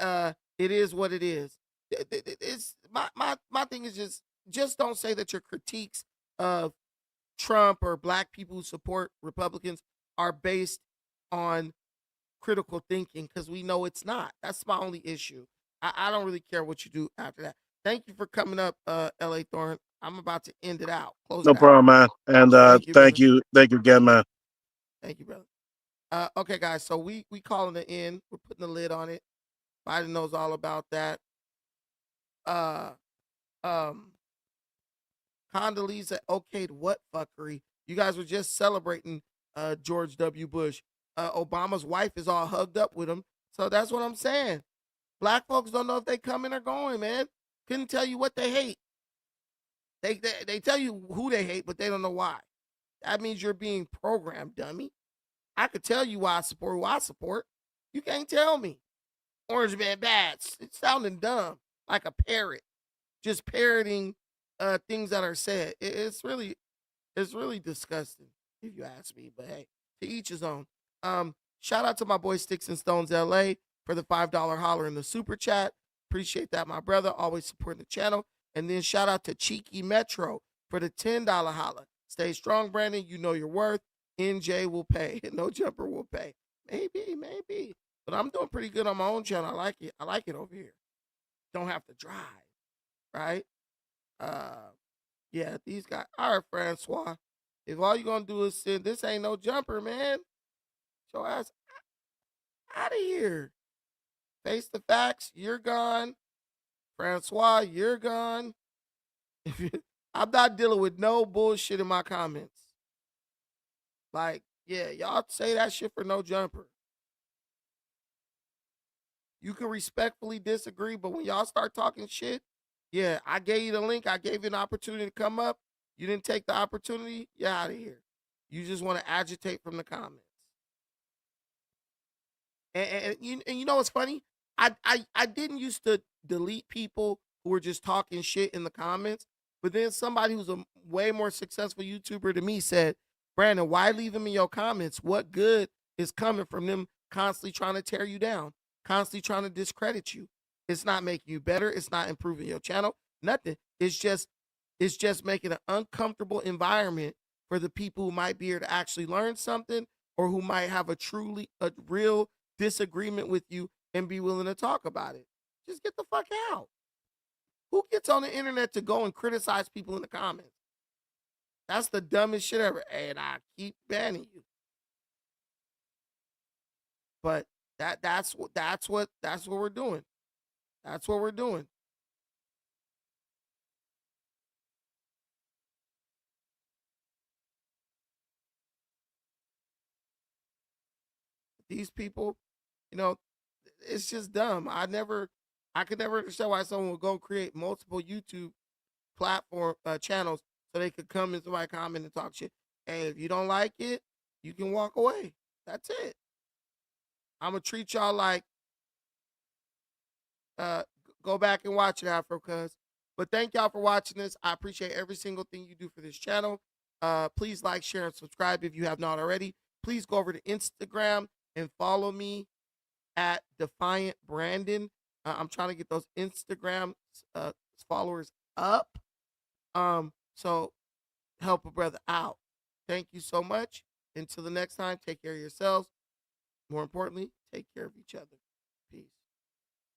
it is what it is. It's my thing is just don't say that your critiques of Trump or black people who support Republicans are based on critical thinking, because we know it's not. That's my only issue. I don't really care what you do after that. Thank you for coming up, LA Thorne. I'm about to end it out. Close No it out. problem, man. And Thank you, brother. thank you again, man. Thank you, brother. Okay, guys. So we calling it in. We're putting the lid on it. Biden knows all about that. Uh, um, Condoleezza okayed what fuckery? You guys were just celebrating George W. Bush. Obama's wife is all hugged up with him. So that's what I'm saying. Black folks don't know if they coming or going, man. Couldn't tell you what they hate. They tell you who they hate, but they don't know why. That means you're being programmed, dummy. I could tell you why I support who I support. You can't tell me. Orange Man Bats. It's sounding dumb, like a parrot, just parroting things that are said. It's really disgusting, if you ask me. But hey, to each his own. Shout out to my boy Sticks and Stones LA for the $5 holler in the super chat. Appreciate that, my brother. Always supporting the channel. And then shout out to Cheeky Metro for the $10 holler. Stay strong, Brandon. You know your worth. NJ will pay. No jumper will pay. Maybe. But I'm doing pretty good on my own channel. I like it. I like it over here. Don't have to drive. Right? Yeah, these guys. All right, Francois. If all you're gonna do is send, this ain't no jumper, man. Your ass out of here. Face the facts. You're gone. Francois, you're gone. I'm not dealing with no bullshit in my comments. Like, yeah, y'all say that shit for no jumper. You can respectfully disagree, but when y'all start talking shit, yeah, I gave you the link. I gave you an opportunity to come up. You didn't take the opportunity. You're out of here. You just want to agitate from the comments. And you know what's funny? I didn't used to delete people who were just talking shit in the comments, but then somebody who's a way more successful YouTuber than me said, Brandon, why leave them in your comments? What good is coming from them constantly trying to tear you down, constantly trying to discredit you? It's not making you better. It's not improving your channel. Nothing. It's just making an uncomfortable environment for the people who might be here to actually learn something, or who might have a real disagreement with you and be willing to talk about it. Just get the fuck out. Who gets on the internet to go and criticize people in the comments? That's the dumbest shit ever. And I keep banning you. But that's what we're doing. That's what we're doing. These people, it's just dumb. I could never understand why someone would go create multiple YouTube platform channels so they could come into my comment and talk shit. Hey, if you don't like it, you can walk away. That's it. I'm gonna treat y'all like go back and watch it, Afro Cuz. But thank y'all for watching this. I appreciate every single thing you do for this channel. Please like, share, and subscribe if you have not already. Please go over to Instagram and follow me at Defiant Brandon. I'm trying to get those Instagram uh, followers up. So help a brother out. Thank you so much. Until the next time, take care of yourselves. More importantly, take care of each other. Peace.